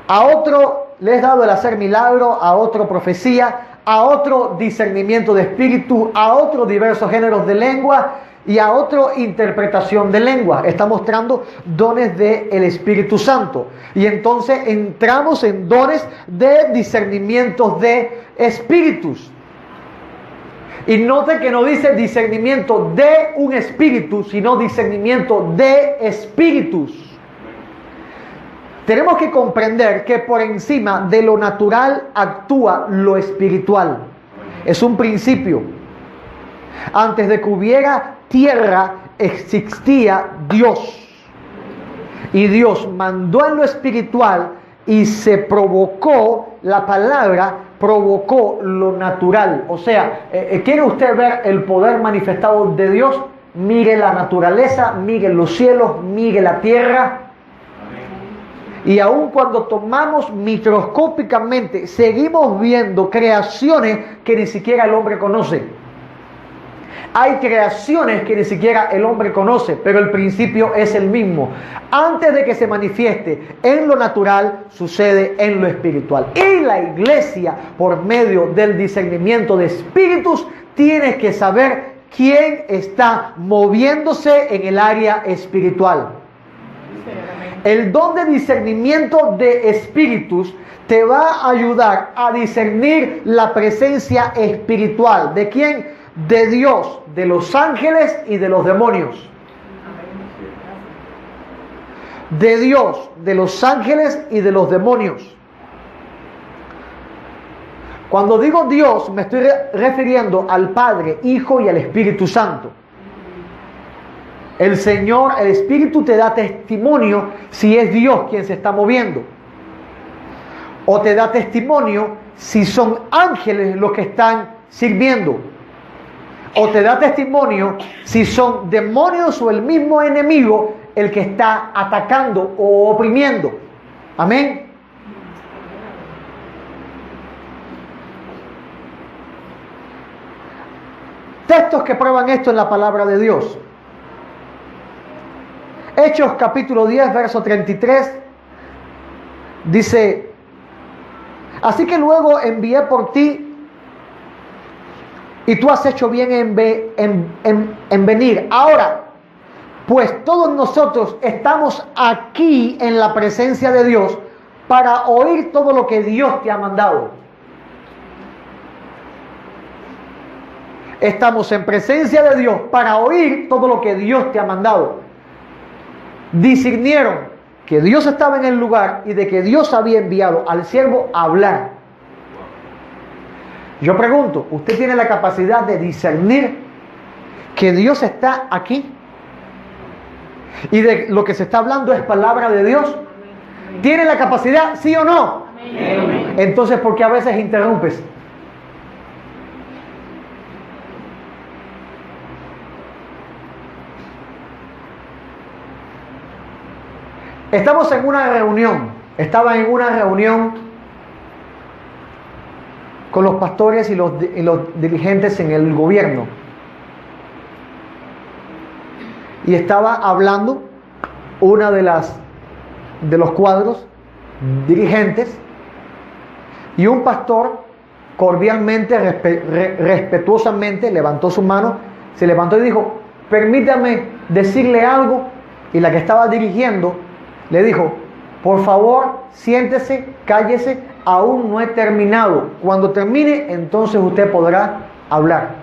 a otro le es dado el hacer milagro, a otro profecía, a otro discernimiento de espíritu, a otro diversos géneros de lengua y a otro interpretación de lengua. Está mostrando dones del Espíritu Santo. Y entonces entramos en dones de discernimientos de espíritus. Y note que no dice discernimiento de un espíritu, sino discernimiento de espíritus. Tenemos que comprender que por encima de lo natural actúa lo espiritual. Es un principio. Antes de que hubiera tierra, existía Dios. Y Dios mandó en lo espiritual y se provocó, la palabra provocó lo natural. O sea, ¿quiere usted ver el poder manifestado de Dios? Mire la naturaleza, mire los cielos, mire la tierra. Y aun cuando tomamos microscópicamente, seguimos viendo creaciones que ni siquiera el hombre conoce. Hay creaciones que ni siquiera el hombre conoce, pero el principio es el mismo. Antes de que se manifieste en lo natural, sucede en lo espiritual. Y la iglesia, por medio del discernimiento de espíritus, tiene que saber quién está moviéndose en el área espiritual. El don de discernimiento de espíritus te va a ayudar a discernir la presencia espiritual. ¿De quién? De Dios, de los ángeles y de los demonios. De Dios, de los ángeles y de los demonios. Cuando digo Dios, me estoy refiriendo al Padre, Hijo y al Espíritu Santo. El Señor, el Espíritu te da testimonio si es Dios quien se está moviendo. O te da testimonio si son ángeles los que están sirviendo. O te da testimonio si son demonios o el mismo enemigo el que está atacando o oprimiendo. Amén. Textos que prueban esto en la palabra de Dios. Hechos capítulo 10, verso 33, dice: así que luego envié por ti, y tú has hecho bien en venir. Ahora, pues todos nosotros estamos aquí en la presencia de Dios para oír todo lo que Dios te ha mandado. Estamos en presencia de Dios para oír todo lo que Dios te ha mandado. Discernieron que Dios estaba en el lugar y de que Dios había enviado al siervo a hablar. Yo pregunto, ¿usted tiene la capacidad de discernir que Dios está aquí? Y de lo que se está hablando es palabra de Dios. ¿Tiene la capacidad, sí o no? Amén. Entonces, ¿por qué a veces interrumpes? Estamos en una reunión. Estaba en una reunión con los pastores y los dirigentes en el gobierno. Y estaba hablando una de los cuadros dirigentes, y un pastor cordialmente, respetuosamente levantó su mano, se levantó y dijo: permítame decirle algo. Y la que estaba dirigiendo le dijo: por favor, siéntese, cállese, aún no he terminado. Cuando termine, entonces usted podrá hablar.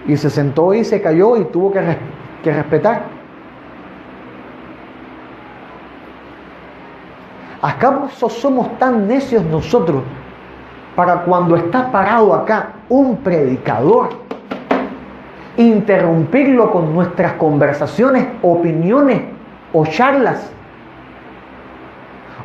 Y se sentó y se calló y tuvo que respetar. ¿Acaso somos tan necios nosotros para cuando está parado acá un predicador interrumpirlo con nuestras conversaciones, opiniones o charlas?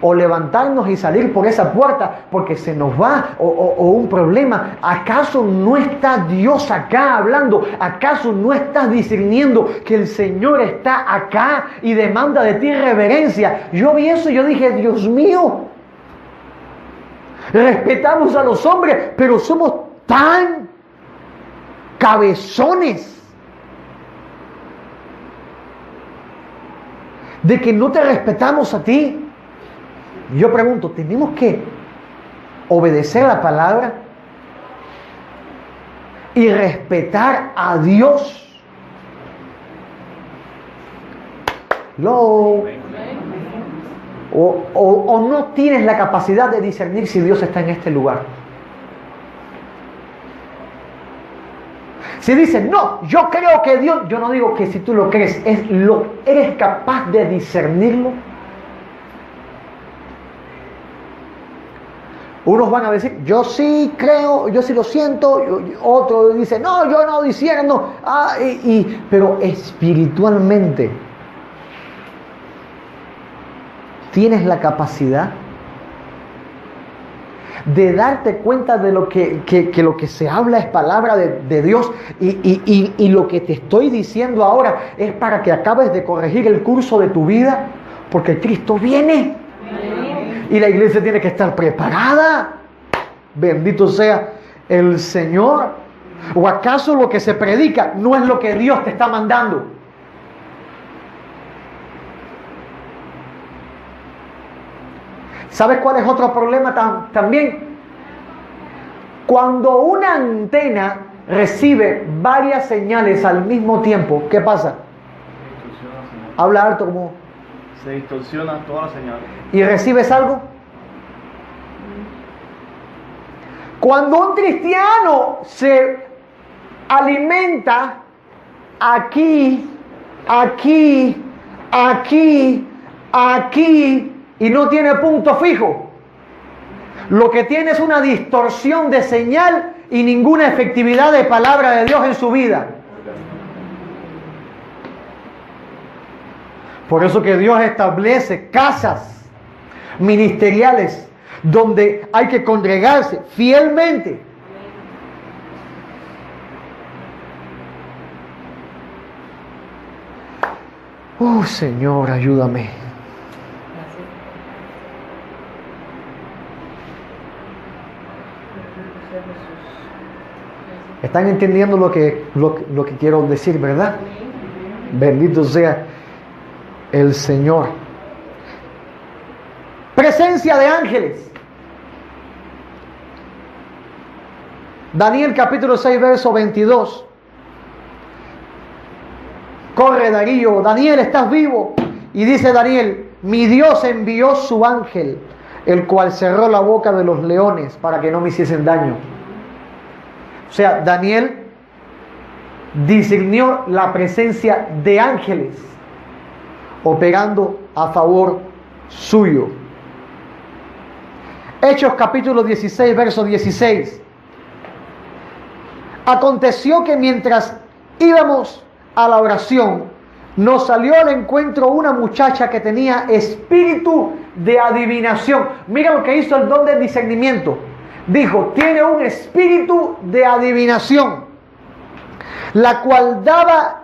o levantarnos y salir por esa puerta porque se nos va o un problema. ¿Acaso no está Dios acá hablando? ¿Acaso no estás discerniendo que el Señor está acá y demanda de ti reverencia? Yo vi eso y yo dije, Dios mío, respetamos a los hombres, pero somos tan cabezones de que no te respetamos a ti. Yo pregunto, ¿tenemos que obedecer la palabra y respetar a Dios? ¿O no tienes la capacidad de discernir si Dios está en este lugar? Si dices, no, yo creo que Dios, yo no digo que si tú lo crees, ¿eres capaz de discernirlo? Unos van a decir, yo sí creo, yo sí lo siento, otro dice, no, yo no discierno, pero espiritualmente, ¿tienes la capacidad de darte cuenta de lo que lo que se habla es palabra de Dios y lo que te estoy diciendo ahora es para que acabes de corregir el curso de tu vida? Porque Cristo viene y la iglesia tiene que estar preparada. Bendito sea el Señor. ¿O acaso lo que se predica no es lo que Dios te está mandando? ¿Sabes cuál es otro problema también? Cuando una antena recibe varias señales al mismo tiempo, ¿qué pasa? Habla alto como... Se distorsiona toda la señal. ¿Y recibes algo? Cuando un cristiano se alimenta aquí y no tiene punto fijo, lo que tiene es una distorsión de señal y ninguna efectividad de palabra de Dios en su vida. Por eso que Dios establece casas ministeriales donde hay que congregarse fielmente. Señor, ayúdame. ¿Están entendiendo lo que quiero decir, verdad? Bendito sea el Señor. Presencia de ángeles. Daniel capítulo 6, verso 22. Corre Darío, Daniel, ¿estás vivo? Y dice Daniel, mi Dios envió su ángel, el cual cerró la boca de los leones para que no me hiciesen daño. O sea, Daniel discernió la presencia de ángeles operando a favor suyo. Hechos capítulo 16, verso 16. Aconteció que mientras íbamos a la oración, nos salió al encuentro una muchacha que tenía espíritu de adivinación. Mira lo que hizo el don del discernimiento. Dijo, tiene un espíritu de adivinación, la cual daba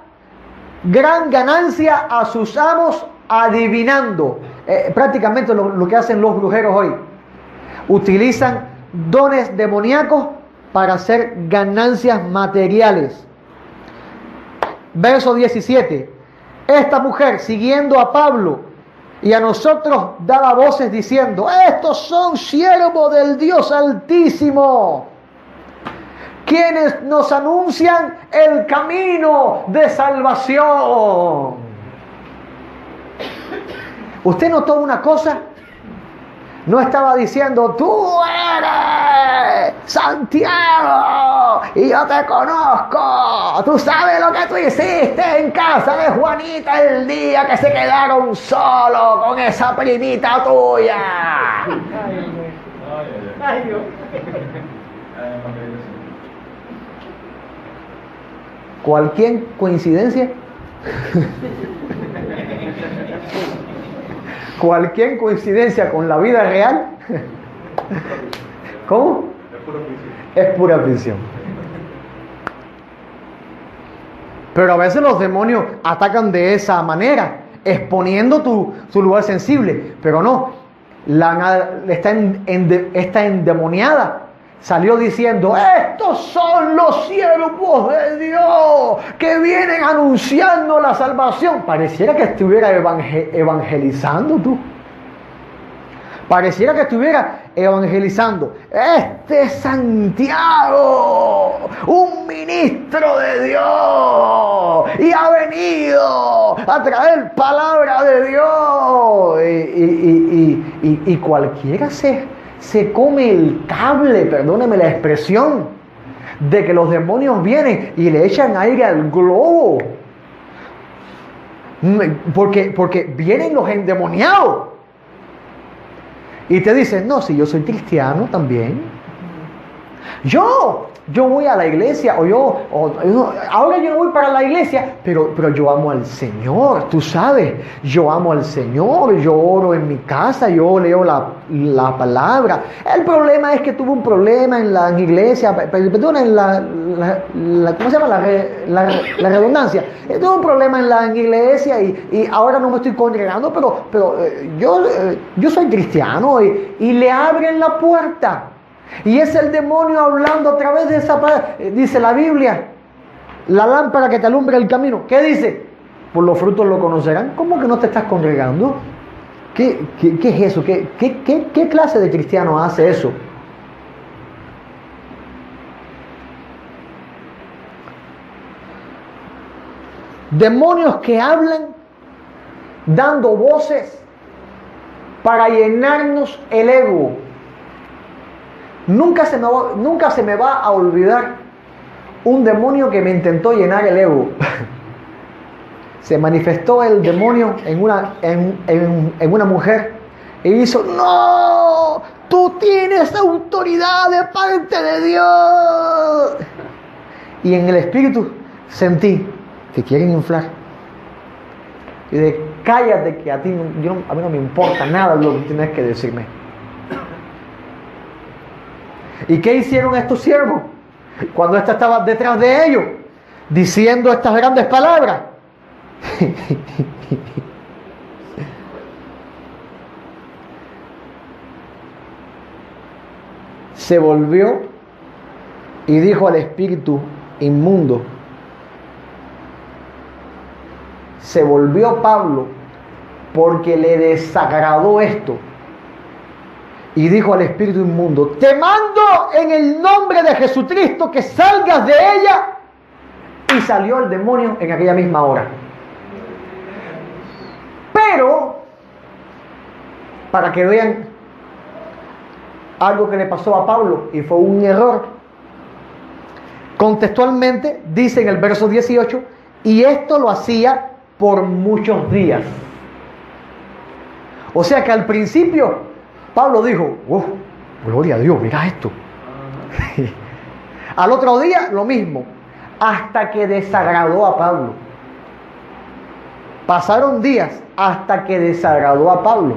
gran ganancia a sus amos adivinando. Prácticamente lo que hacen los brujeros hoy. Utilizan dones demoníacos para hacer ganancias materiales. Verso 17. Esta mujer, siguiendo a Pablo y a nosotros, daba voces diciendo, estos son siervos del Dios Altísimo, quienes nos anuncian el camino de salvación. ¿Usted notó una cosa? No estaba diciendo, tú eres Santiago y yo te conozco. Tú sabes lo que tú hiciste en casa de Juanita el día que se quedaron solos con esa primita tuya. Ay, Dios. ¿Cualquier coincidencia? cualquier coincidencia con la vida real, ¿cómo? Es pura ficción. Pero a veces los demonios atacan de esa manera, exponiendo tu lugar sensible. Pero no, está endemoniada. Salió diciendo: estos son los siervos de Dios que vienen anunciando la salvación. Pareciera que estuviera evangelizando tú. Pareciera que estuviera evangelizando. Este es Santiago, un ministro de Dios, y ha venido a traer palabra de Dios. Y cualquiera se come el cable, perdóneme la expresión, de que los demonios vienen y le echan aire al globo. Porque vienen los endemoniados. Y te dicen: no, si yo soy cristiano también. Yo voy a la iglesia, ahora yo no voy para la iglesia, pero yo amo al Señor, tú sabes, yo amo al Señor, yo oro en mi casa, yo leo la palabra. El problema es que tuve un problema en la iglesia, perdón, en ¿cómo se llama? La redundancia. Tuve un problema en la iglesia y ahora no me estoy congregando, pero yo soy cristiano, y le abren la puerta. Y es el demonio hablando a través de esa palabra. Dice la Biblia: la lámpara que te alumbra el camino. ¿Qué dice? Por los frutos lo conocerán. ¿Cómo que no te estás congregando? ¿Qué es eso? ¿Qué clase de cristiano hace eso? Demonios que hablan dando voces para llenarnos el ego. Nunca se me va a olvidar un demonio que me intentó llenar el ego. Se manifestó el demonio en una mujer y hizo: no, tú tienes autoridad de parte de Dios. Y en el espíritu sentí: te quieren inflar. Y de: cállate, que a mí no me importa nada lo que tienes que decirme. ¿Y qué hicieron estos siervos cuando ésta estaba detrás de ellos diciendo estas grandes palabras? Se volvió y dijo al espíritu inmundo. Se volvió Pablo porque le desagradó esto. Y dijo al espíritu inmundo: te mando en el nombre de Jesucristo que salgas de ella. Y salió el demonio en aquella misma hora. Pero, para que vean algo que le pasó a Pablo, y fue un error, contextualmente dice en el verso 18: y esto lo hacía por muchos días. O sea que al principio Pablo dijo: gloria a Dios, mira esto. Al otro día lo mismo, hasta que desagradó a Pablo. Pasaron días hasta que desagradó a Pablo,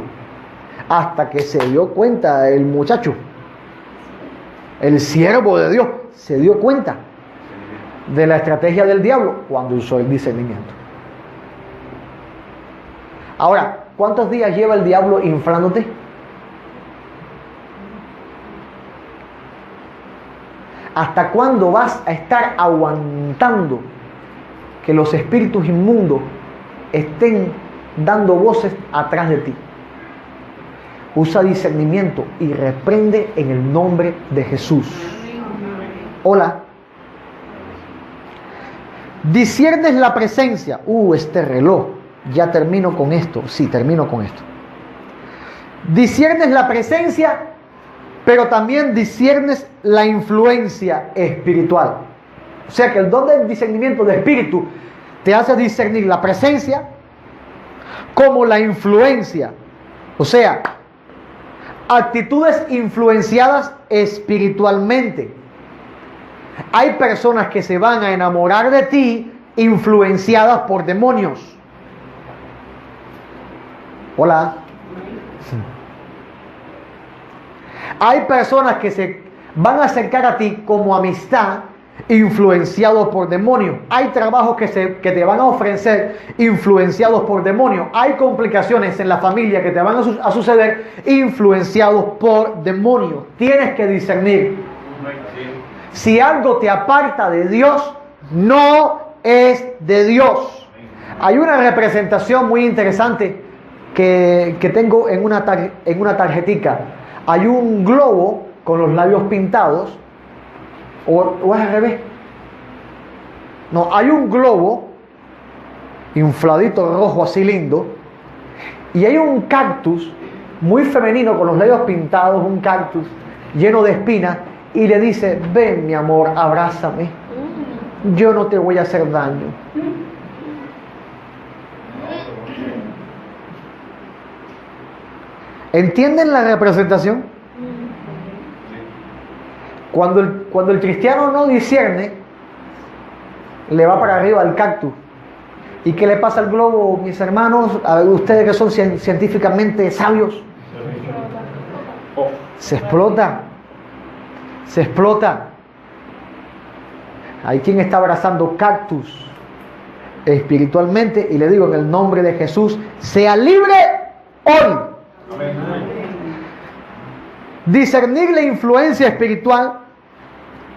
hasta que se dio cuenta el muchacho, el siervo de Dios, se dio cuenta de la estrategia del diablo cuando usó el discernimiento. Ahora, ¿cuántos días lleva el diablo inflándote? ¿Hasta cuándo vas a estar aguantando que los espíritus inmundos estén dando voces atrás de ti? Usa discernimiento y reprende en el nombre de Jesús. Hola. Disciernes la presencia. Este reloj. Ya termino con esto. Sí, termino con esto. Disciernes la presencia, pero también disciernes la influencia espiritual. O sea que el don del discernimiento de espíritu te hace discernir la presencia como la influencia. O sea, actitudes influenciadas espiritualmente. Hay personas que se van a enamorar de ti influenciadas por demonios. Hola. Hay personas que se van a acercar a ti como amistad, influenciados por demonios. Hay trabajos que te van a ofrecer influenciados por demonios. Hay complicaciones en la familia que te van a suceder influenciados por demonios. Tienes que discernir. Si algo te aparta de Dios, no es de Dios. Hay una representación muy interesante que tengo en una tarjetica. Hay un globo con los labios pintados. ¿O es al revés? No, hay un globo infladito rojo así lindo, y hay un cactus muy femenino con los labios pintados, un cactus lleno de espinas, y le dice: ven mi amor, abrázame, yo no te voy a hacer daño. ¿Entienden la representación? Cuando el cristiano no discierne, le va para arriba al cactus. ¿Y qué le pasa al globo, mis hermanos? A ver, ustedes que son científicamente sabios. Se explota. Se explota. Hay quien está abrazando cactus espiritualmente, y le digo en el nombre de Jesús: sea libre hoy. Discernir la influencia espiritual,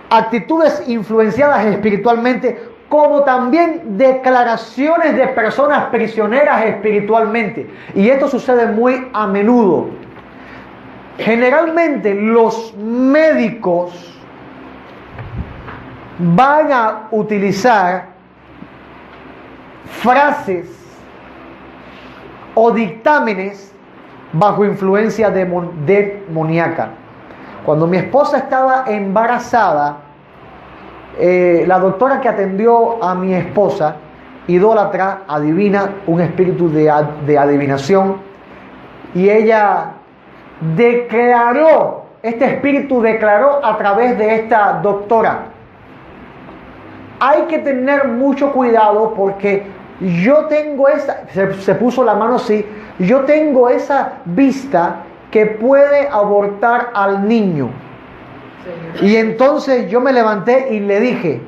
actitudes influenciadas espiritualmente, como también declaraciones de personas prisioneras espiritualmente. Y esto sucede muy a menudo. Generalmente los médicos van a utilizar frases o dictámenes bajo influencia demoníaca. Cuando mi esposa estaba embarazada, la doctora que atendió a mi esposa, idólatra, adivina, un espíritu de adivinación, y ella declaró, este espíritu declaró a través de esta doctora. Hay que tener mucho cuidado, porque yo tengo se puso la mano así, yo tengo esa vista que puede abortar al niño. Y entonces yo me levanté y le dije: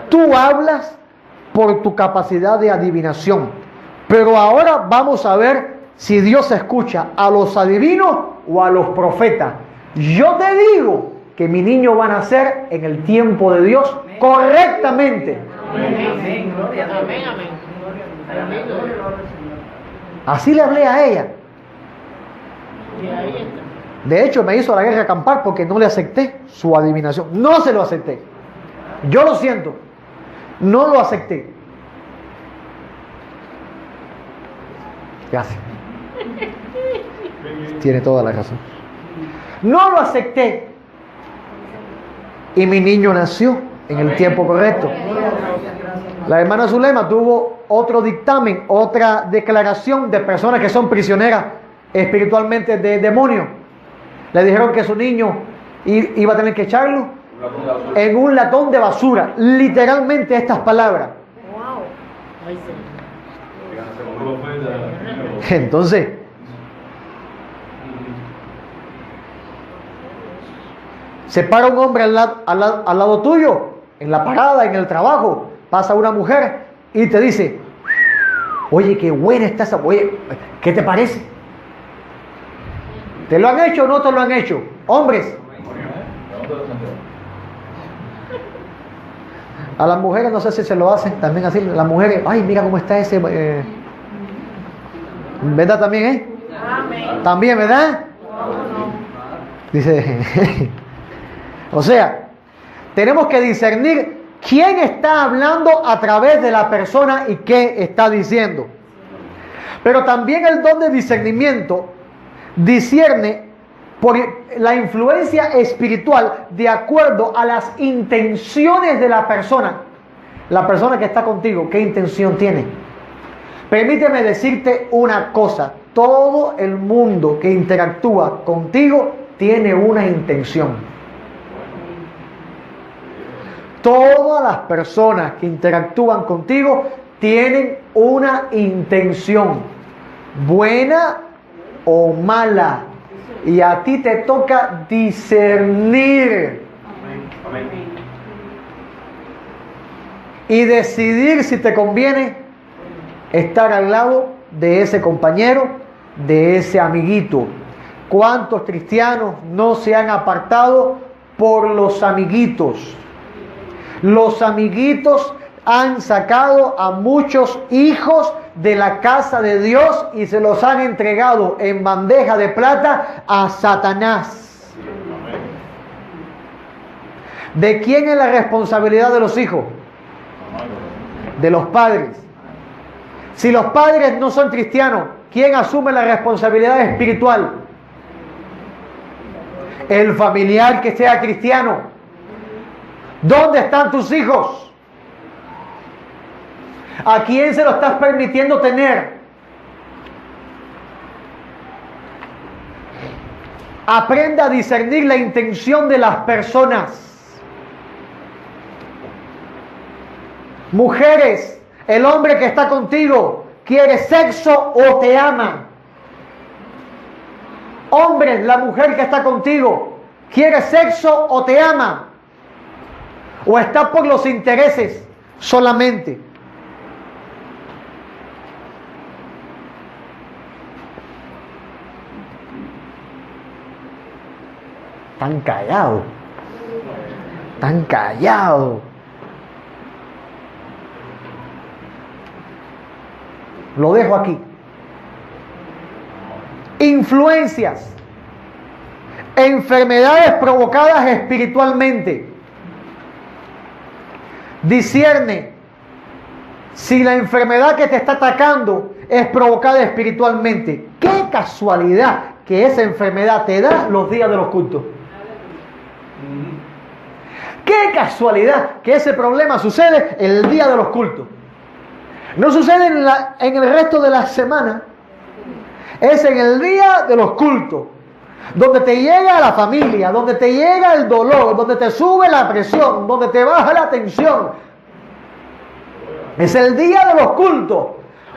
tú hablas por tu capacidad de adivinación, pero ahora vamos a ver si Dios escucha a los adivinos o a los profetas. Yo te digo que mi niño va a nacer en el tiempo de Dios correctamente. Amén. Así le hablé a ella. De hecho, me hizo la guerra acampar porque no le acepté su adivinación. No se lo acepté. Yo lo siento. No lo acepté. Gracias. Tiene toda la razón. No lo acepté. Y mi niño nació en el tiempo correcto. La hermana Zulema tuvo otro dictamen, otra declaración de personas que son prisioneras espiritualmente de demonios. Le dijeron que su niño iba a tener que echarlo en un latón de basura. Literalmente estas palabras. Entonces, se para un hombre al lado tuyo, en la parada, en el trabajo. Pasa una mujer y te dice: oye, qué buena está esa. Oye, ¿qué te parece? ¿Te lo han hecho o no te lo han hecho? Hombres. A las mujeres no sé si se lo hacen también así. Las mujeres: ay, mira cómo está ese. ¿Verdad también, Amén. También, ¿verdad? Dice. O sea, tenemos que discernir quién está hablando a través de la persona y qué está diciendo. Pero también el don de discernimiento discierne por la influencia espiritual de acuerdo a las intenciones de la persona. La persona que está contigo, ¿qué intención tiene? Permíteme decirte una cosa: todo el mundo que interactúa contigo tiene una intención. Todas las personas que interactúan contigo tienen una intención, buena o mala. Y a ti te toca discernir y decidir si te conviene estar al lado de ese compañero, de ese amiguito. ¿Cuántos cristianos no se han apartado por los amiguitos? Los amiguitos han sacado a muchos hijos de la casa de Dios y se los han entregado en bandeja de plata a Satanás. ¿De quién es la responsabilidad de los hijos? De los padres. Si los padres no son cristianos, ¿quién asume la responsabilidad espiritual? El familiar que sea cristiano. ¿Dónde están tus hijos? ¿A quién se lo estás permitiendo tener? Aprenda a discernir la intención de las personas. Mujeres, el hombre que está contigo, ¿quiere sexo o te ama? Hombres, la mujer que está contigo, ¿quiere sexo o te ama? ¿O está por los intereses solamente? Tan callado. Tan callado. Lo dejo aquí. Influencias. Enfermedades provocadas espiritualmente. Discierne si la enfermedad que te está atacando es provocada espiritualmente. Qué casualidad que esa enfermedad te da los días de los cultos. Qué casualidad que ese problema sucede el día de los cultos. No sucede en el resto de la semana. Es en el día de los cultos, donde te llega la familia, donde te llega el dolor, donde te sube la presión, donde te baja la tensión. Es el día de los cultos,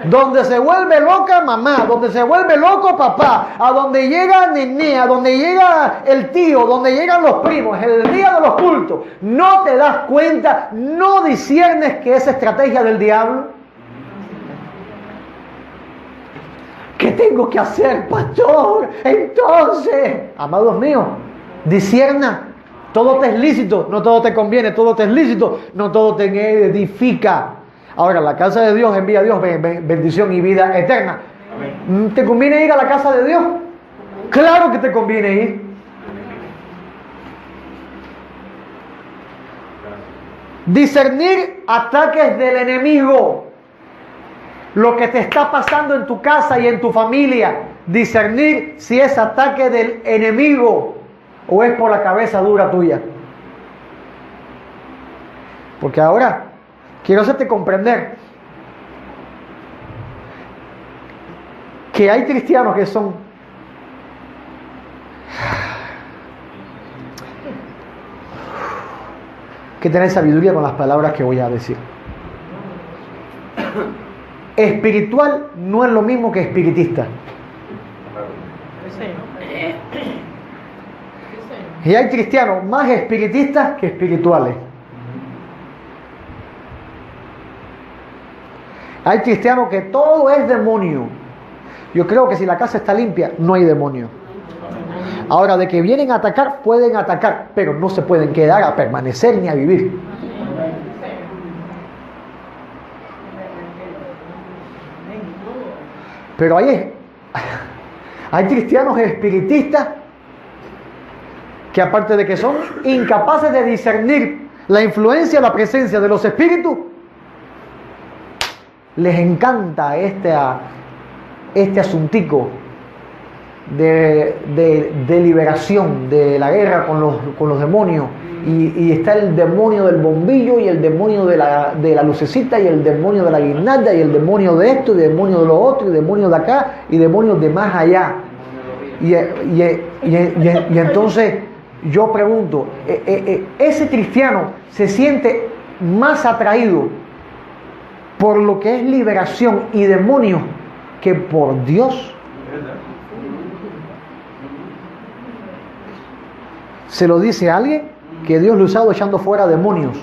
donde se vuelve loca mamá, donde se vuelve loco papá, a donde llega nené, a donde llega el tío, donde llegan los primos. Es el día de los cultos. ¿No te das cuenta? ¿No disciernes que es estrategia del diablo? ¿Qué tengo que hacer, pastor? Entonces, amados míos, discierna. Todo te es lícito, no todo te conviene. Todo te es lícito, no todo te edifica. Ahora, la casa de Dios envía a Dios bendición y vida eterna. Amén. ¿Te conviene ir a la casa de Dios? Claro que te conviene ir. Discernir ataques del enemigo. Lo que te está pasando en tu casa y en tu familia. Discernir si es ataque del enemigo o es por la cabeza dura tuya. Porque ahora quiero hacerte comprender que hay cristianos que son que tener sabiduría con las palabras que voy a decir. Espiritual no es lo mismo que espiritista. Y hay cristianos más espiritistas que espirituales. Hay cristianos que todo es demonio. Yo creo que si la casa está limpia, no hay demonio. Ahora, de que vienen a atacar, pueden atacar, pero no se pueden quedar a permanecer ni a vivir. Pero hay cristianos espiritistas que, aparte de que son incapaces de discernir la influencia, la presencia de los espíritus, les encanta este asuntico de liberación, de la guerra con los demonios. Y está el demonio del bombillo, y el demonio de la lucecita, y el demonio de la guirnalda, y el demonio de esto, y el demonio de lo otro, y el demonio de acá, y demonios de más allá. Y entonces yo pregunto, ¿ese cristiano se siente más atraído por lo que es liberación y demonios que por Dios? Se lo dice a alguien que Dios lo ha usado echando fuera demonios.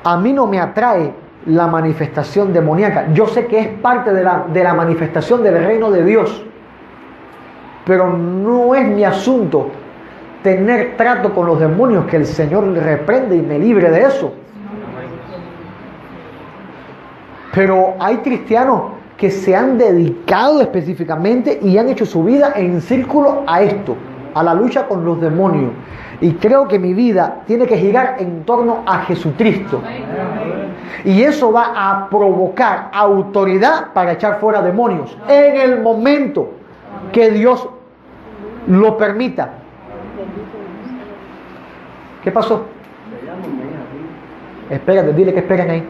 A mí no me atrae la manifestación demoníaca. Yo sé que es parte de la manifestación del reino de Dios, pero no es mi asunto tener trato con los demonios, que el Señor reprende y me libre de eso. Pero hay cristianos que se han dedicado específicamente y han hecho su vida en círculo a esto, a la lucha con los demonios. Y creo que mi vida tiene que girar en torno a Jesucristo. Y eso va a provocar autoridad para echar fuera demonios en el momento que Dios lo permita. ¿Qué pasó? Espérate, dile que esperen ahí.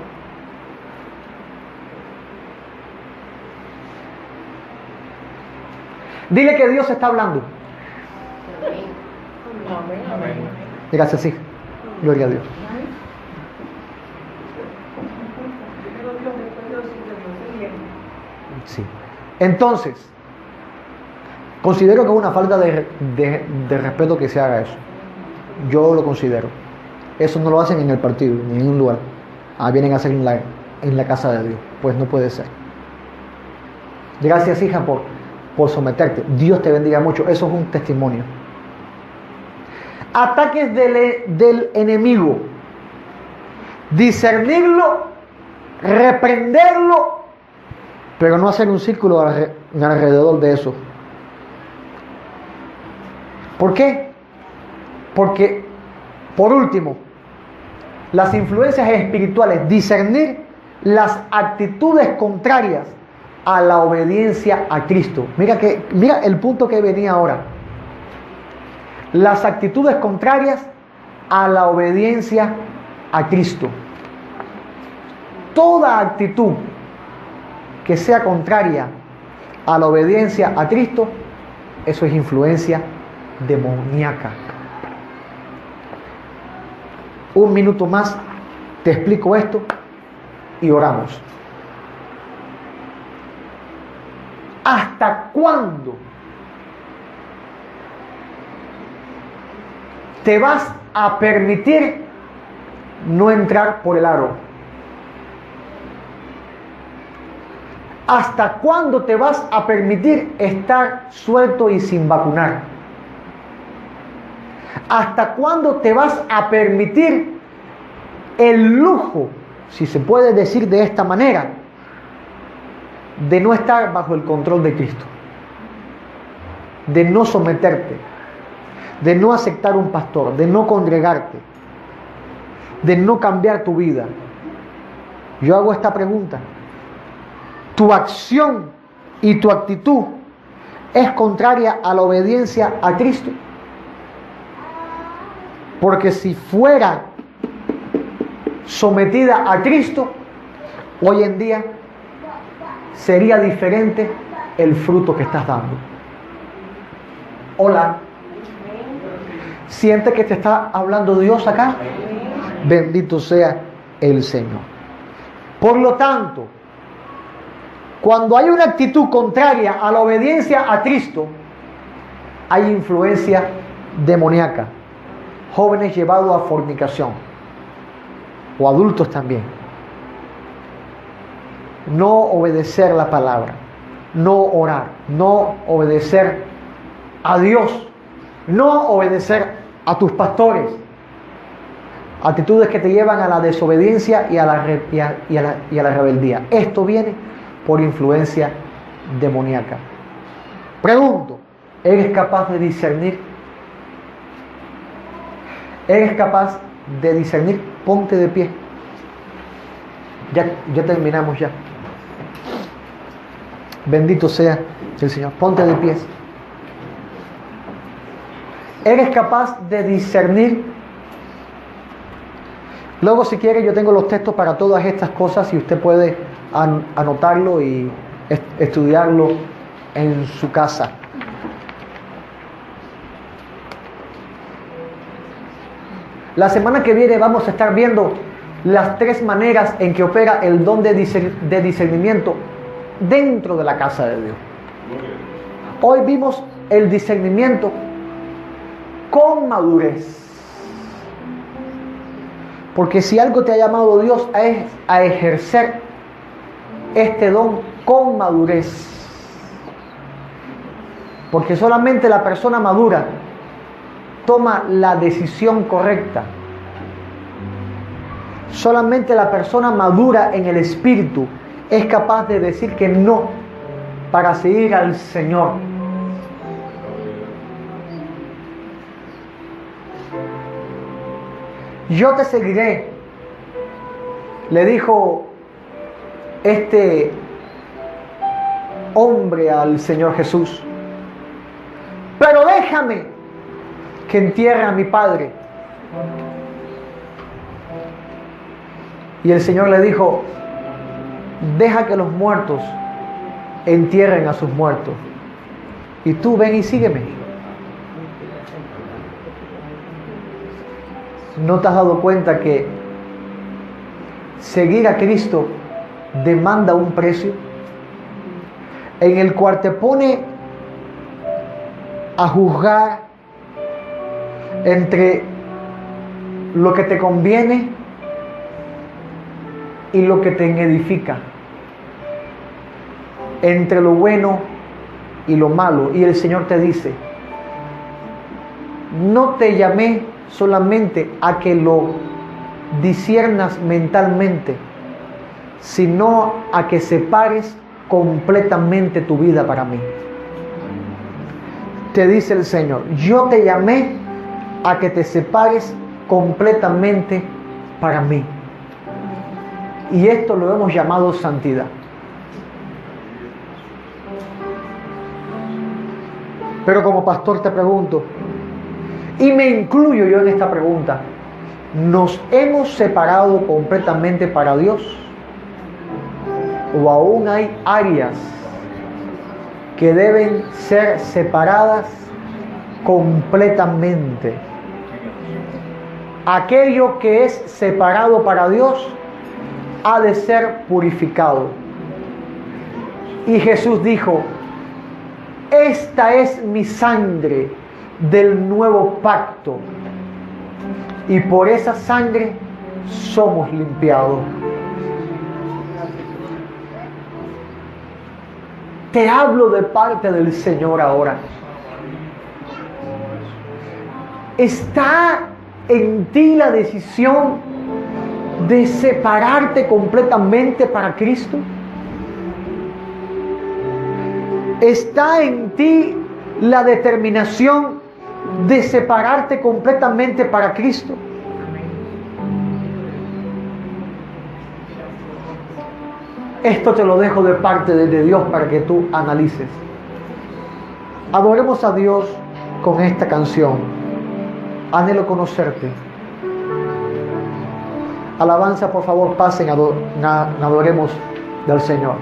Dile que Dios está hablando. Gracias, sí. Gloria a Dios. Sí. Entonces, considero que es una falta de respeto que se haga eso. Yo lo considero. Eso no lo hacen en el partido, ni en ningún lugar. Vienen a hacer en la casa de Dios. Pues no puede ser. Gracias, hija, por someterte. Dios te bendiga mucho. Eso es un testimonio. Ataques del enemigo. Discernirlo, reprenderlo, pero no hacer un círculo alrededor de eso. ¿Por qué? Porque, por último, las influencias espirituales, discernir las actitudes contrarias a la obediencia a Cristo. Mira el punto que venía ahora. Las actitudes contrarias a la obediencia a Cristo. Toda actitud que sea contraria a la obediencia a Cristo, eso es influencia demoníaca. Un minuto más, te explico esto y oramos. ¿Hasta cuándo te vas a permitir no entrar por el aro? ¿Hasta cuándo te vas a permitir estar suelto y sin vacunar? ¿Hasta cuándo te vas a permitir el lujo, si se puede decir de esta manera, de no estar bajo el control de Cristo? De no someterte, de no aceptar un pastor, de no congregarte, de no cambiar tu vida. Yo hago esta pregunta. ¿Tu acción y tu actitud es contraria a la obediencia a Cristo? Porque si fuera sometida a Cristo, hoy en día sería diferente el fruto que estás dando. Hola. ¿Sientes que te está hablando Dios acá? Bendito sea el Señor. Por lo tanto, cuando hay una actitud contraria a la obediencia a Cristo, hay influencia demoníaca. Jóvenes llevados a fornicación, o adultos también. No obedecer la palabra, no orar, no obedecer a Dios, no obedecer a tus pastores. Actitudes que te llevan a la desobediencia y a la rebeldía. Esto viene por influencia demoníaca. Pregunto, ¿eres capaz de discernir? ¿Eres capaz de discernir? Ponte de pie. Ya terminamos ya. Bendito sea el Señor. Ponte de pie. ¿Eres capaz de discernir? Luego, si quiere, yo tengo los textos para todas estas cosas y usted puede anotarlo y estudiarlo en su casa. La semana que viene vamos a estar viendo las 3 maneras en que opera el don de discernimiento dentro de la casa de Dios. Hoy vimos el discernimiento con madurez. Porque si algo te ha llamado Dios es a ejercer este don con madurez. Porque solamente la persona madura toma la decisión correcta. Solamente la persona madura en el espíritu es capaz de decir que no para seguir al Señor. Yo te seguiré, le dijo este hombre al Señor Jesús, pero déjame que entierre a mi padre. Y el Señor le dijo, deja que los muertos entierren a sus muertos, y tú ven y sígueme. ¿No te has dado cuenta que seguir a Cristo demanda un precio en el cual te pone a juzgar entre lo que te conviene y lo que te edifica, entre lo bueno y lo malo? Y el Señor te dice, no te llamé solamente a que lo disciernas mentalmente, sino a que separes completamente tu vida para mí. Te dice el Señor, yo te llamé a que te separes completamente para mí. Y esto lo hemos llamado santidad. Pero como pastor te pregunto, y me incluyo yo en esta pregunta, ¿nos hemos separado completamente para Dios? ¿O aún hay áreas que deben ser separadas completamente? Aquello que es separado para Dios ha de ser purificado. Y Jesús dijo, esta es mi sangre del nuevo pacto, y por esa sangre somos limpiados. Te hablo de parte del Señor ahora. ¿Está en ti la decisión de separarte completamente para Cristo? ¿Está en ti la determinación de separarte completamente para Cristo? Esto te lo dejo de parte de Dios para que tú analices. Adoremos a Dios con esta canción. Anhelo conocerte. Alabanza, por favor, pasen, adoremos del Señor.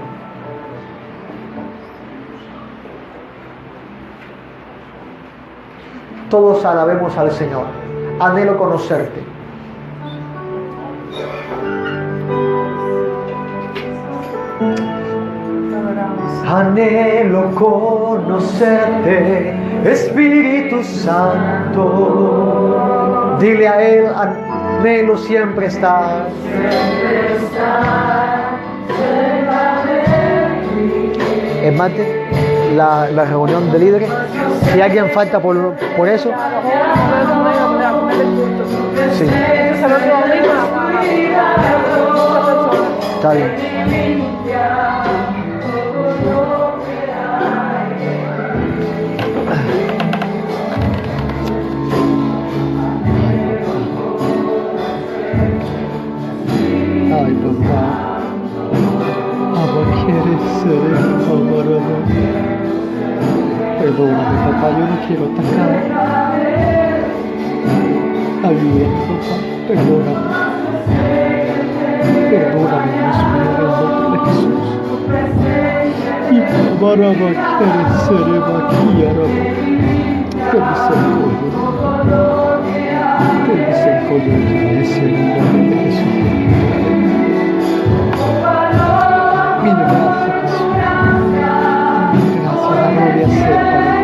Todos alabemos al Señor. Anhelo conocerte. Anhelo conocerte, Espíritu Santo. Dile a Él, anhelo siempre estar. Mate la reunión de líderes. Si alguien falta por eso. Sí. Está bien. Ay, papá. Abba quiere ser amarado. Perdóname, papá, yo no quiero atacar. Ayúdame, papá, perdóname. Perdóname, Dios mío, en el nombre de Jesús. Y amaraba quiere ser evaquiaraba. Ten misericordia. Ten misericordia de tu iglesia en el nombre de Jesús. Mil gracias, Jesús. Mil gracias, la gloria sea para